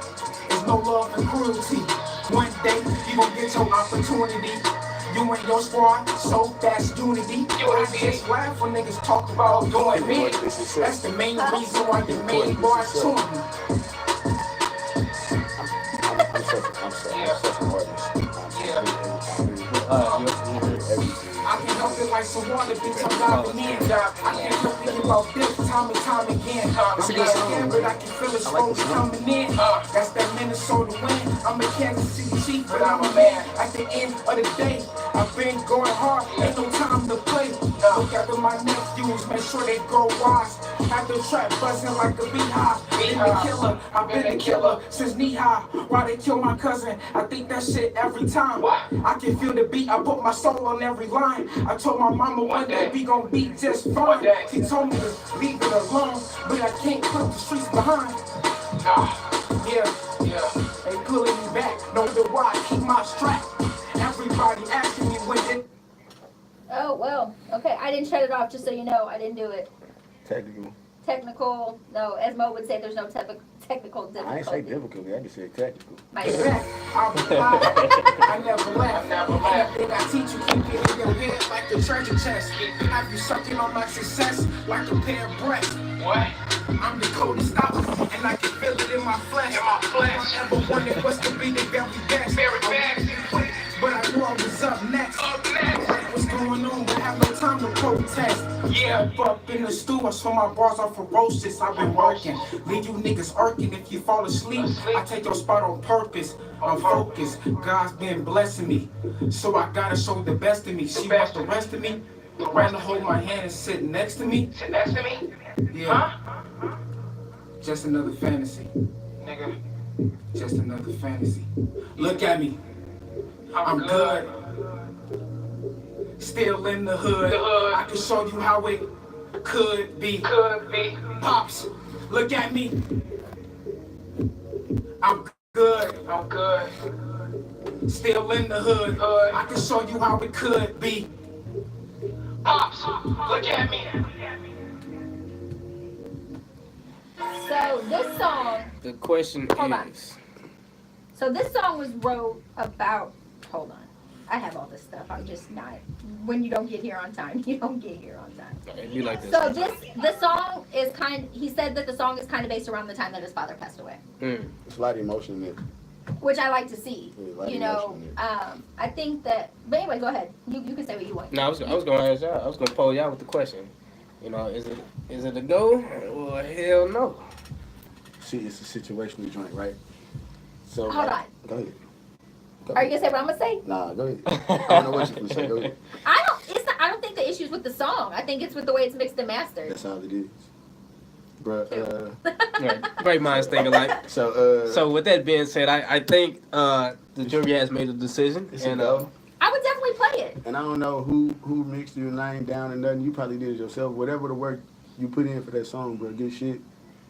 is no love and cruelty. One day you gon' get your opportunity. You and your squad, so that's unity. I just laugh when niggas talk about doing me. That's the main reason why you made boy tune me. I'm such an artist. I can help it like some water, bitch, I'm diving in. I can't help it about this time and time again. I'm not scared, but I can feel it slowly coming in. That's that Minnesota wind. I'm a Kansas City Chief, but I'm a man. At the end of the day, I've been going hard, ain't no time to play. Look after my nephews, make sure they grow wise. Have the trap buzzing like a beehive. Been the killer, I've been a killer since knee high. Why they kill my cousin? I think that shit every time. I can feel the beat, I put my soul on every line. I told my mama one day we gon' be just fine. She told me to leave it alone, but I can't put the streets behind. Yeah, they pulling me back. Know the why, keep my strap. Everybody asking me when it. Oh, well, okay. I didn't shut it off, just so you know. I didn't do it. Technical, no, as Mo would say, there's no technical difficulty. I ain't say difficulty, I just said technical. My Back, I'll be high. I never laugh. Everything I teach you, keep it in your head like the treasure chest. Have you sucking on my success like a pair of breasts? What? I'm the coldest out, and I can feel it in my flesh. I ever wanted was to be the very best. I wanted to quit, but I knew I was up next. What's going on? I have no time to protest. Yeah. Up in the stew, I saw my bars are ferocious. I've been working, leave you niggas irking. If you fall asleep, I take your spot on purpose. I'm focused. God's been blessing me, so I gotta show the best of me. She wants the rest of me. Rather hold my hand and sit next to me. Sit next to me? Yeah. Just another fantasy. Nigga. Just another fantasy. Look at me. I'm good. Still in the hood. I can show you how it could be. Could be. Pops, look at me. I'm good. I'm good. Still in the hood. I can show you how it could be. Pops, look at me. So this song, The question Hold on. is, so this song was wrote about. Hold on, I have all this stuff. I'm just not. When you don't get here on time, you don't get here on time. if you like this. So the song is he said that the song is kind of based around the time that his father passed away, It's a lot of emotion in it. which I like to see. Yeah, a lot of You know, emotion in it. I think that. But anyway, go ahead. You can say what you want. No, I was gonna ask y'all. I was gonna poll y'all with the question. You know, is it a go or hell no? See, it's a situational joint, right? So Hold on. Go ahead. Go Are you ahead. gonna say what I'm gonna say? Nah, go ahead. I don't know what you're gonna say. Go ahead. I don't think the issue's with the song. I think it's with the way it's mixed and mastered. That's all it is, bruh. Right. Great minds think alike. So So with that being said, I think the jury has made a decision, it's a and go. I would definitely play it. And I don't know who mixed your name down and nothing. You probably did it yourself. Whatever the work you put in for that song, bro, good shit.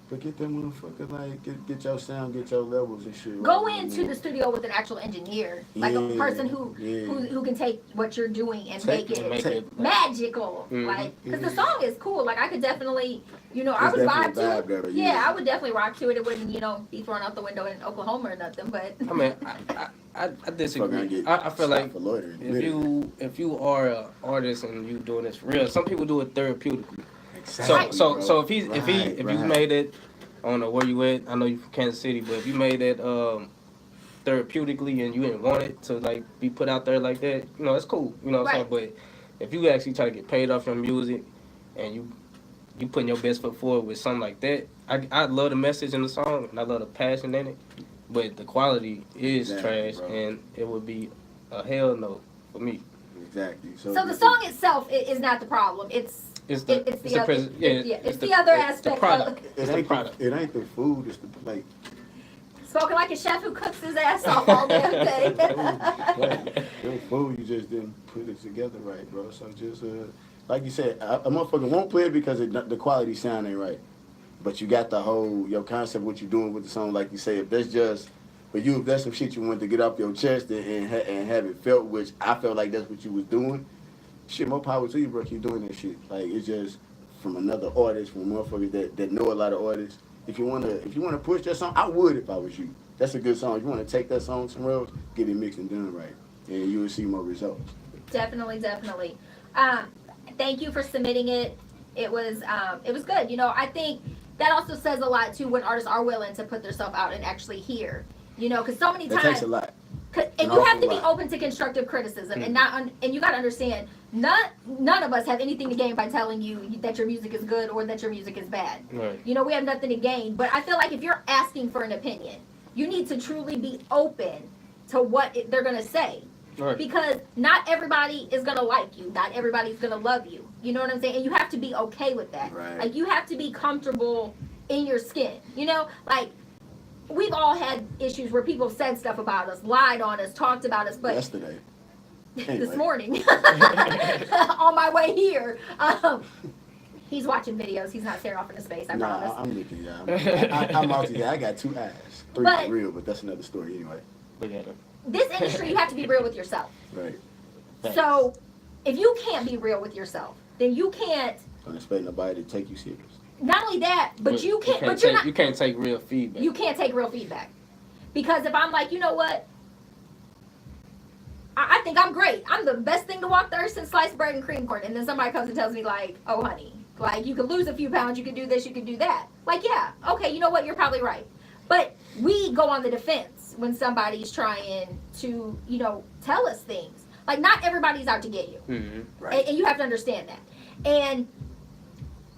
But get that motherfucker, like, get your sound, get your levels and shit. Go right, into man. the studio with an actual engineer, like a Yeah, person who yeah. who can take what you're doing and Take make it, it make it magical. Mhm. Like, because the Yeah. song is cool. Like, I could definitely, you know, I It's would vibe definitely a to vibe it. there, Yeah, yeah. I would definitely rock to it. It wouldn't, you know, be thrown out the window in Oklahoma or nothing. But I mean, I Fuck, disagree. get I feel shot like for loitering. if you are an artist and you doing this for real, some people do it therapeutically. Exactly, So bro. so if you Right. made it, I don't know where you at. I know you from Kansas City, but if you made it therapeutically and you didn't want it to like be put out there like that, you know, it's cool. You know what I'm saying? But if you actually try to get paid off your music and you putting your best foot forward with something like that, I love the message in the song and I love the passion in it, but the quality is Exactly, trash bro. and it would be a hell no for me. Exactly. so the song itself is not the problem. It's It's the it's it's the the other, pres- it's the other aspect the of product. It It's the ain't product. it ain't the food, it's the plate. spoken like a chef who cooks his ass off all damn day. Your food, you just didn't put it together right, bro. So just like you said, a motherfucker won't play it because the quality sound ain't right. But you got the whole your concept, what you doing with the song, like you say. If that's just for you, if that's some shit you want to get off your chest and have it felt, which I felt like that's what you was doing. Shit, more power to you, bro. Keep doing that shit. Like it's just from another artist, from motherfuckers that know a lot of artists. If you wanna push that song, I would if I was you. That's a good song. If you wanna take that song somewhere else, get it mixed and done right, and you will see more results. Definitely. Thank you for submitting it. It was good. You know, I think that also says a lot too when artists are willing to put themselves out and actually hear. You know, because so many That times. takes a lot. And An you have to awful be lot. open to constructive criticism, and and you got to understand, none of us have anything to gain by telling you that your music is good or that your music is bad. Right. You know, we have nothing to gain. But I feel like if you're asking for an opinion, you need to truly be open to what they're gonna say, Right. because not everybody is gonna like you, not everybody's gonna love you. You know what I'm saying? And you have to be okay with that. Right. Like you have to be comfortable in your skin. You know, like. We've all had issues where people said stuff about us, lied on us, talked about us, but Yesterday. this Anyway. morning on my way here, he's watching videos. He's not staring off into space. I Nah, promise. I'm looking, y'all. I'm out here. I got 2 eyes. 3 But- for real, but that's another story anyway. Look at him. This industry, you have to be real with yourself. Right. Thanks. So if you can't be real with yourself, then you can't. Don't expect nobody to take you serious. Not only that, but you can't. But you're not. You can't take real feedback. You can't take real feedback, because if I'm like, you know what, I think I'm great. I'm the best thing to walk the earth since sliced bread and cream corn, and then somebody comes and tells me like, oh honey, like you can lose a few pounds, you can do this, you can do that. Like yeah, okay, you know what, you're probably right. But we go on the defense when somebody's trying to, you know, tell us things. Like not everybody's out to get you. Mm-hmm. Right. And you have to understand that. And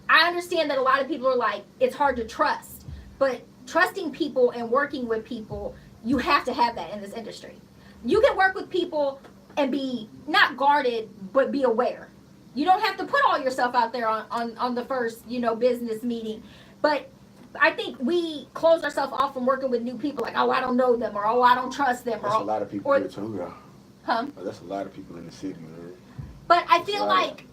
I understand that a lot of people are like, it's hard to trust. But trusting people and working with people, you have to have that in this industry. You can work with people and be not guarded, but be aware. You don't have to put all yourself out there on the first, you know, business meeting. But I think we close ourselves off from working with new people. Like, oh, I don't know them, or oh, I don't trust them. That's or, a lot of people or, here too, though. Huh? Oh, that's a lot of people in the city, man. But I feel Right. like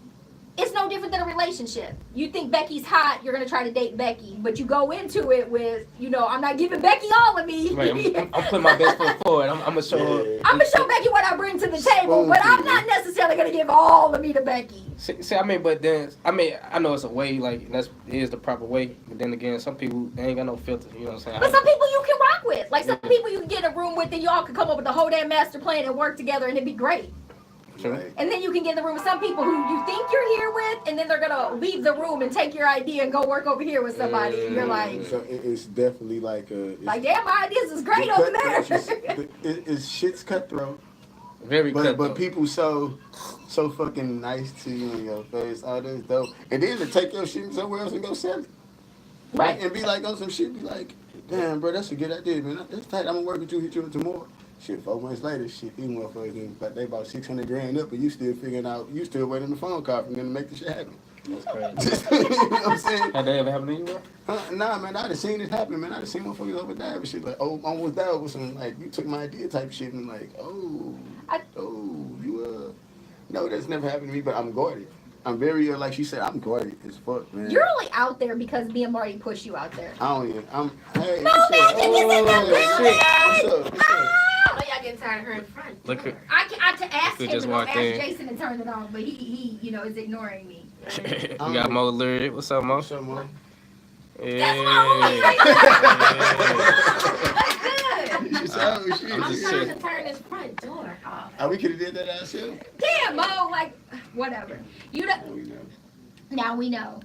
it's no different than a relationship. You think Becky's hot, you're gonna try to date Becky, but you go into it with, I'm not giving Becky all of me. Right, I'm putting my best foot forward. I'm gonna show her. I'm gonna show Becky what I bring to the table, but I'm not necessarily gonna give all of me to Becky. See, I mean, but then, I know it's a way, like, it is the proper way, but then again, some people, they ain't got no filter, you know what I'm saying? But some people you can rock with. Like, some people you can get in a room with and y'all can come up with the whole damn master plan and work together and it'd be great. Right. And then you can get in the room with some people who you think you're here with, and then they're gonna leave the room and take your idea and go work over here with somebody. And you're like, So it's definitely like damn, my ideas is great over there. It's shit's cutthroat. Very But cutthroat. people so fucking nice to you in your face, all this dope, and then to take your shit somewhere else and go sell it, Right. And be like on some shit, be like, damn, bro, that's a good idea, man. That's tight. I'm gonna work with you, hit you up tomorrow. Shit, 4 months later, shit, these motherfuckers, but they about 600 grand up, and you still figuring out, you still waiting on the phone call from them to make the shit happen. That's crazy. You know what I'm saying? Had that ever happened to you, bro? Nah, man, I done seen it happen, man. I done seen motherfuckers over there with shit like, oh, I almost died with some, like, you took my idea type shit, and like, you, no, that's never happened to me, but I'm guarded. I'm very, like she said, I'm guarded as fuck, man. You're only out there because me and Marty push you out there. I don't even, hey, No, what's man, up? this is the What's up? What's up? I know y'all getting tired of her in front. Look at, I to ask Could him just and walk ask in. Jason to turn it on, but he is ignoring me. we got Mo Lyric. What's up, Mo? What's up, man? Hey. You said, oh, shit. I'm I'm just trying saying. to turn this front door off. We could have did that ourselves. Damn, Mo, like, whatever. You don't. Oh, you know. Now we know.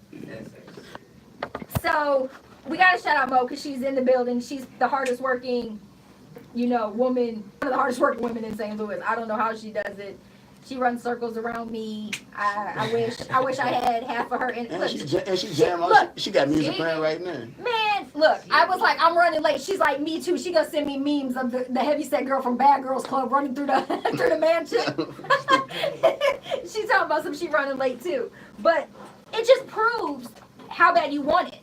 So we gotta shout out Mo because she's in the building. She's the hardest working, woman, one of the hardest working women in St. Louis. I don't know how she does it. She runs circles around me. I wish I had half of her. And she jam on. She got music playing right now. Man, look, I was like, I'm running late. She's like, me too. She gonna send me memes of the heavyset girl from Bad Girls Club running through the through the mansion. She's talking about some she running late too. But it just proves how bad you want it.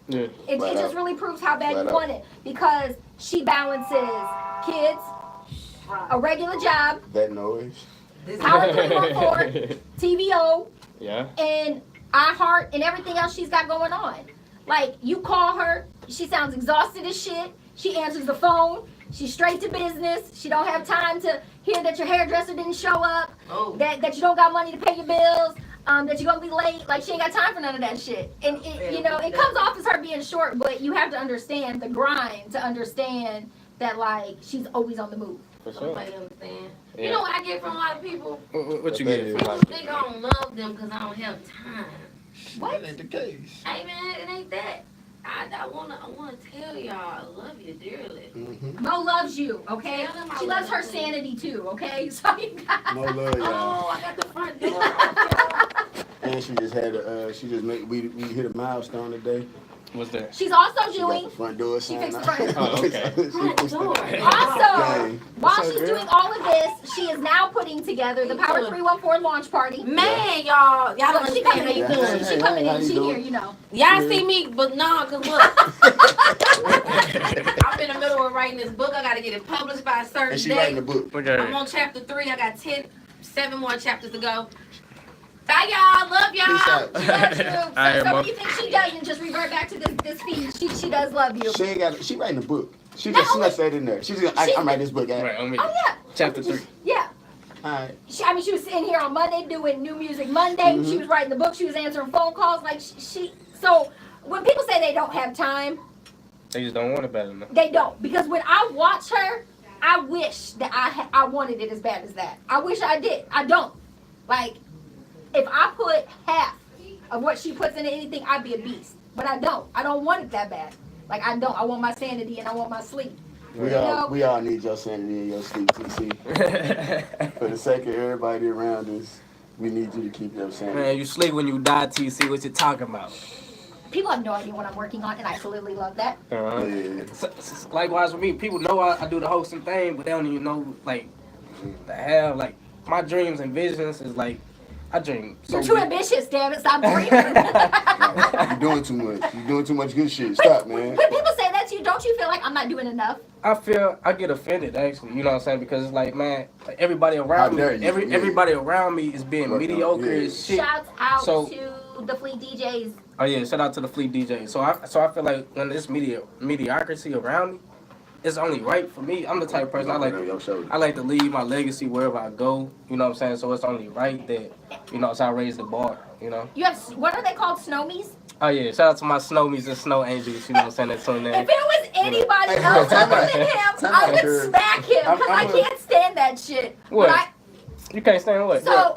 Yeah. It just really proves how bad you want it. Because she balances kids, a regular job, That noise. Power 314, TVO, Yeah. and iHeart and everything else she's got going on. Like, you call her, she sounds exhausted as shit. She answers the phone. She's straight to business. She don't have time to hear that your hairdresser didn't show up, that you don't got money to pay your bills, that you're gonna be late. Like, she ain't got time for none of that shit. And it comes off as her being short, but you have to understand the grind to understand that, like, she's always on the move. For sure. Nobody understand. Yeah. You know what I get from a lot of people? What you That get? is People like- think I don't love them because I don't have time. What? That ain't the case. Hey man, it ain't that. I wanna tell y'all I love you dearly. Mm-hmm. Mo loves you, okay? Tell them I She loves love her them. sanity too, okay? So you got. No love, y'all. Oh, I got the front door open. And she just had we hit a milestone today. What's that? She's also She got doing. the front door She sign fixed out. the front Oh, okay. Front door. Also, Dang. while What's up, she's girl? doing all of this, she is now putting together the Power 314 launch party. Man, y'all don't Look, she understand coming how you in. doing. Hey, She coming how in. you She doing? here, you know. Y'all see me, but nah, cause look, I'm in the middle of writing this book. I gotta get it published by a certain And she writing the date. book. I'm on chapter 3. I got 7 more chapters to go. Bye, y'all. Love Peace y'all. out. She loves you. So, I am so up. if you think she doesn't, just revert back to this feed. She does love you. She writing a book. She Not just only- snuck that in there. She's gonna, I'm writing this book. Right, I'm Oh yeah. Chapter 3. Yeah. Alright. She was sitting here on Monday doing New Music Monday. She was writing the book. She was answering phone calls. Like she. So when people say they don't have time, They just don't want it bad enough. they don't. Because when I watch her, I wish that I wanted it as bad as that. I wish I did. I don't. Like, if I put half of what she puts into anything, I'd be a beast. But I don't. I don't want it that bad. Like, I don't. I want my sanity and I want my sleep. We all need your sanity and your sleep, TC. For the sake of everybody around us, we need you to keep your sanity. Man, you sleep when you die, TC. What you talking about? People have no idea what I'm working on, and I absolutely love that. Yeah. Likewise with me, people know I do the hosting thing, but they don't even know, like, the hell, like, my dreams and visions is, like, I dream. So You're too big. ambitious, damn it. Stop dreaming. You're doing too much. You're doing too much good shit. Stop, man. When people say that to you, don't you feel like I'm not doing enough? I get offended actually, you know what I'm saying? Because it's like, man, like everybody around me, How dare you, yeah. everybody around me is being Right, mediocre yeah. as shit. Shouts out So- to the Fleet DJs. Oh yeah, shout out to the Fleet DJ. So I feel like when there's mediocrity around me, it's only right for me. I'm the type of person I like to leave my legacy wherever I go. You know what I'm saying? So it's only right that, you know, so I raise the bar. You know. You have, what are they called, snowmies? Oh yeah, shout out to my snowmies and snow angels. You know what I'm saying? That's on If there. it was anybody Hey, else time other out. than him, Time I out, would girl. smack him because I I'm a- can't stand that shit. What? But You can't stand what? so,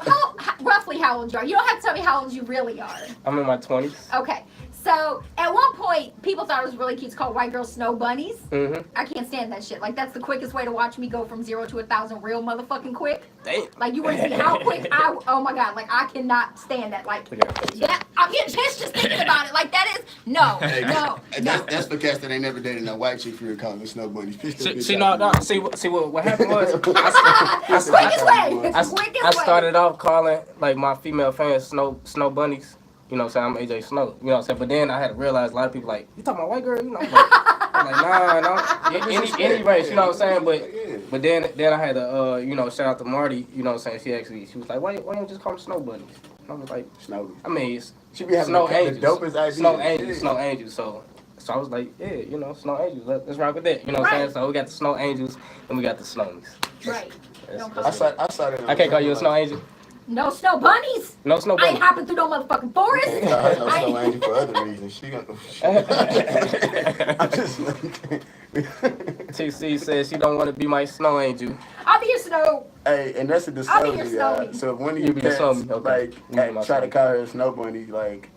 roughly how old you are? You don't have to tell me how old you really are. I'm in my 20s. Okay. So, at one point, people thought it was really cute. It's called White Girl Snow Bunnies. Mm-hmm. I can't stand that shit. Like, that's the quickest way to watch me go from 0 to 1,000 real motherfucking quick. Damn. Like, you want to see how quick oh my God, like, I cannot stand that. Like, that, I'm getting pissed just thinking about it. Like, that is, no. That's for cats that ain't never dated no white chick for your calling them snow bunnies. Piss that bitch See, out. no, see what happened was, Quickest way. I Quickest way. started off calling like my female fans snow bunnies. You know what I'm saying? I'm AJ Snow. You know what I'm saying? But then I had to realize a lot of people like, you talking about white girl? You know, I'm like nah, any race, you know what I'm saying? But then I had to you know, shout out to Marty, you know what I'm saying? She was like, why don't you just call them snow bunnies? And I was like, Snow. I mean, it's She be having snow the angels. dopest ideas. Snow angels. So I was like, yeah, you know, snow angels. Let's rock with that. You know what I'm saying? So we got the snow angels and we got the snowies. Right. I saw that. I can't call you a snow angel. No snow bunnies. No snow I ain't bunny. hopping through no motherfucking forest. I call her no snow angel for other reasons. She gonna. I'm just like. TC says she don't want to be my snow angel. I'll be your snow. Hey, and that's a I'll be your discovery, snowy. y'all. So if one of You you be the cats, snowy, okay. like, You be my try to snowy. call her a snow bunny, like,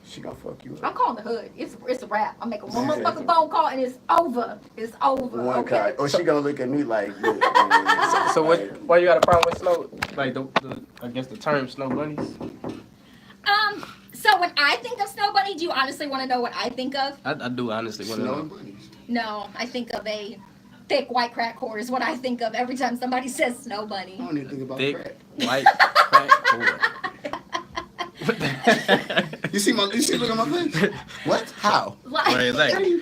she gonna fuck you I'm up. calling the hood. It's a wrap. I'm making one motherfucking phone call and it's over. It's over. One Okay. card. Or she gonna look at me like, look, So why you got a problem with snow? Like the I guess the term snow bunnies. So when I think of snow bunny, do you honestly want to know what I think of? I do honestly want to snow know. bunnies. No, I think of a thick white crack whore is what I think of every time somebody says snow bunny. I don't even think about Thick crack. white crack whore. You see look at my face? What? How? Like, Right, exactly.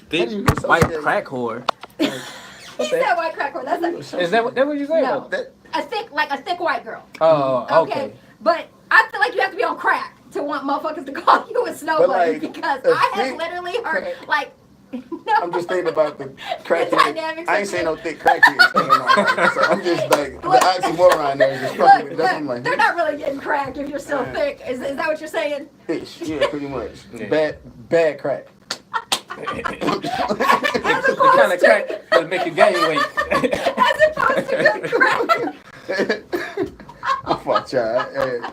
Thick How do you get so white scared? crack whore. he said white crack whore. That's like Is that what you saying? No. That, a thick white girl. Oh, okay. But I feel like you have to be on crack to want motherfuckers to call you a snow But, bunny like, because a I have thick literally heard crack- like. No. I'm just thinking about the crackhead. dynamics I of ain't saying it. no thick crackheads. So I'm just like, the oxymoron there is just fucking with that's what I'm like, they're not really getting crack if you're still Yeah. thick. Is that what you're saying? fish. Yeah, pretty much. Yeah. Bad crack. As The opposed kind of to, crack that make you gain weight. as opposed to good crack. I'm fucked, y'all.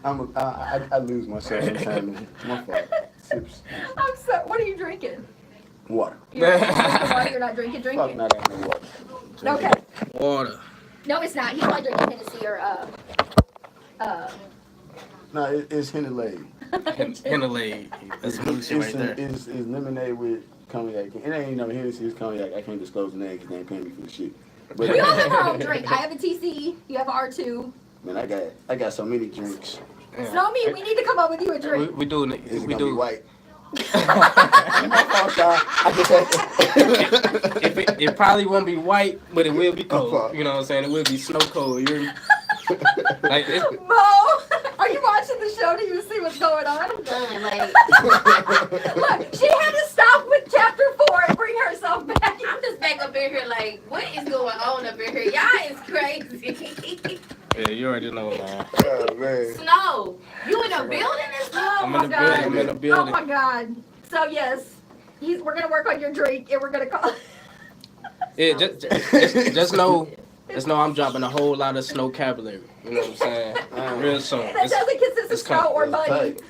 I lose myself sometimes. My fault. Sips. I'm so. What are you drinking? Water. You're not drinking water. You're not drinking. Fuck, Drinking. not having no water. Okay. Water. No, it's not. He's probably drinking Hennessy or No, it's Henny Henley. That's some new shit right there. It's lemonade with cognac. It ain't no Hennessy, it's cognac. I can't disclose the name because they ain't paying me for the shit. But We all have our own drink. I have a TC. You have a R2. man, I got so many drinks. Snow me. We need to come up with you a drink. We do. It's We gonna be do. white. My fault, y'all. I just had to. If it probably won't be white, but it will be cold. fuck. You know what I'm saying? It will be snow cold. You're like Mo, are you watching the show? Do you see what's going on? I'm done. Like, Look, she had to stop with chapter 4 and bring herself back. I'm just back up in here like, what is going on up in here? Y'all is crazy. yeah, you already know, man. Oh, man. Snow, you in a building and stuff? Oh I'm my in the God. building. I'm in the Oh building. my God. So yes, we're gonna work on your drink and we're gonna call. Yeah, just know. Just know I'm dropping a whole lot of snowcabulary. You know what I'm saying? Real soon. That doesn't consist of it's snow or That's bunny. tight.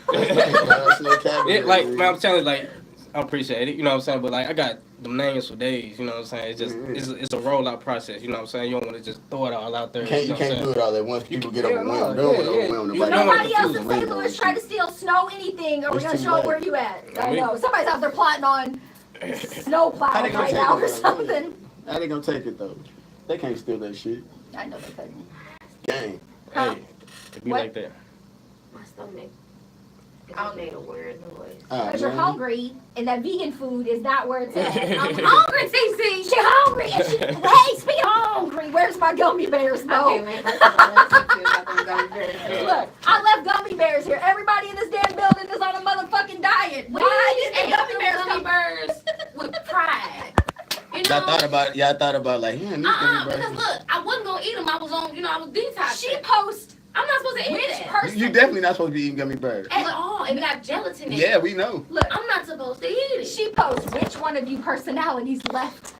That's no cabinet, It, like, dude. man, I'm telling you, like, I appreciate it. You know what I'm saying? But, like, I got them names for days. You know what I'm saying? It's just, it's a rollout process. You know what I'm saying? You don't want to just throw it all out there. You know what I'm can't do saying? it all at once. People get Yeah, overwhelmed. no, They don't want yeah, to overwhelm yeah. nobody. You know Nobody else in Confused. St. Louis tried to steal snow anything, or we're It's gonna too show late. where you at. I Yeah, know. Somebody's out there plotting on snow How plowing they gonna right take now it, or though? something. How they gonna take it though? They can't steal that shit. I know they couldn't. Gang. Huh? Hey, It be What? like that. My stomach. I made a weird noise. Because you're hungry, and that vegan food is not where it's at. I'm hungry, TC. She hungry, and she, hey, speaking of hungry, where's my gummy bears, Mo? Okay, man. Look, I left gummy bears here. Everybody in this damn building is on a motherfucking diet. Why did the gummy bears gummy come? bears with pride. You know? Y'all thought about like, yeah, these gummy Because bears. look, I wasn't gonna eat them. I was on, I was detoxing. She posts I'm not supposed to eat which that. person. You definitely not supposed to be eating gummy bears. At all. It got gelatin in it. Yeah, we know. Look, I'm not supposed to eat it. she posts which one of you personalities left.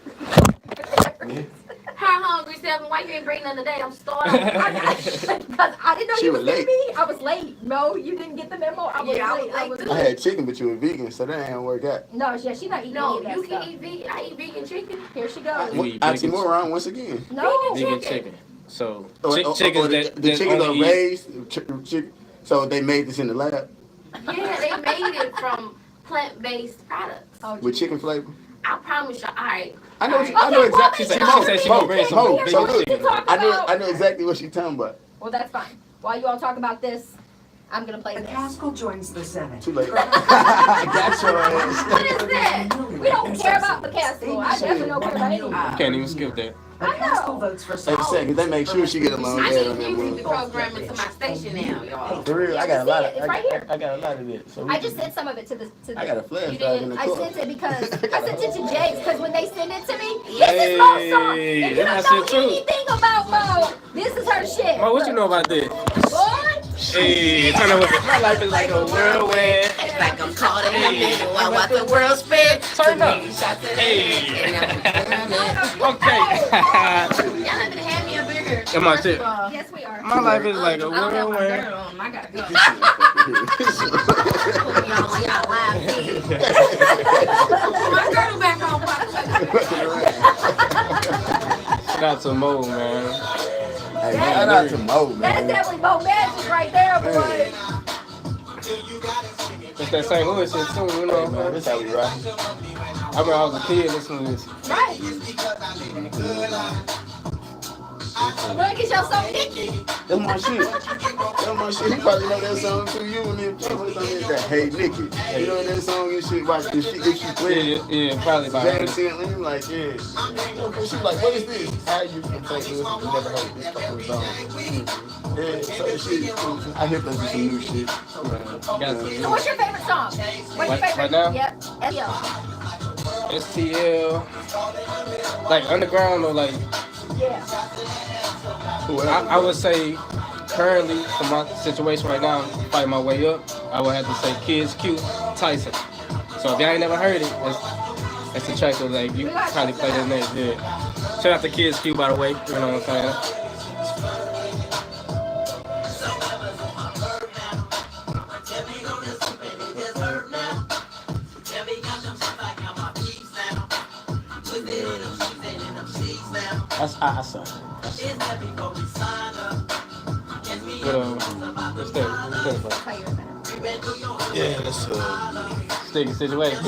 How hungry, Seven? Why you ain't bring none today? I'm starving. Because I didn't know She you was was with late. me. I was late. No, you didn't get the memo. I was Yeah, I late. was late too. I had chicken, but you were vegan, so that ain't gonna work out. No, yeah, she's not eating No, any of that you stuff. can eat vegan. I eat vegan chicken. Here she goes. You eat Oxymoron once again. No. Vegan chicken. So Or chickens the that chickens are only eat. raised, chicken. So they made this in the lab Yeah, they made it from plant-based products. Oh, with chicken flavor. I promise you. All right. I know. Alright. I know Okay, well, exactly. She said Mo, she Mo, gonna bring some Mo, bacon so look, chicken. talk I about. know exactly what she's talking about. Well, that's fine. While you all talk about this, I'm gonna play this. McCaskill joins the Senate. Too late. I got your ass. What is that? We don't care about McCaskill. I definitely don't care about anyone. Can't even skip that. McCaskill votes for Take a second. They make sure she get along. I Yeah, need on that music one. programming to my station now, y'all. For real, Yeah, I got a just lot see of. it. It's right here. I got a lot of it. So we I just can- sent some of it to the I got a flash You drive did? in the I car. sent it because I sent it to Jake's because when they send it to me, this is Mo's song. Hey, If you that's don't know it too. anything about Mo, this is her shit. Mo, what you know about this? Boy, Hey, turn over. My life is like a whirlwind. It's like I'm caught in the middle. I watch the world spin. Turn up. Hey. Okay. Y'all not gonna have me up in here. Come on, sit. yes we are. My life is like a I don't have my whirlwind. girdle on. I gotta go. Y'all Y'all live. My girdle back on. Shout out to Mo, man. Hey, shout out to Mo, That's man. definitely Mo Magic right there, boy. It's that St. Louis shit too, you know. Man, this how we rock. I remember I was a kid listening to this. Right. Look at your song, Nicky. That's my shit. That's my shit. You probably know that song too. You and them people on that. Hey, Nicky. You know that song and shit. Watch if she plays. Yeah, probably about James it. St. Lee, like, yeah. She like, what is this? How you can play this? You never heard this couple of songs. Yeah, so shit. I hit us with some new shit. So what's your favorite song? What's your Right- favorite? right now? Yep. STL. Like underground or like, Yeah. I would say currently for my situation right now, fighting my way up, I would have to say Kids Q, Tyson. So if y'all ain't never heard it, it's a track that like you probably play that next. Yeah. Shout out to Kids Q, by the way. You know what I'm saying? That's awesome. What's that? Play your minute. Yeah, that's Sticky situation.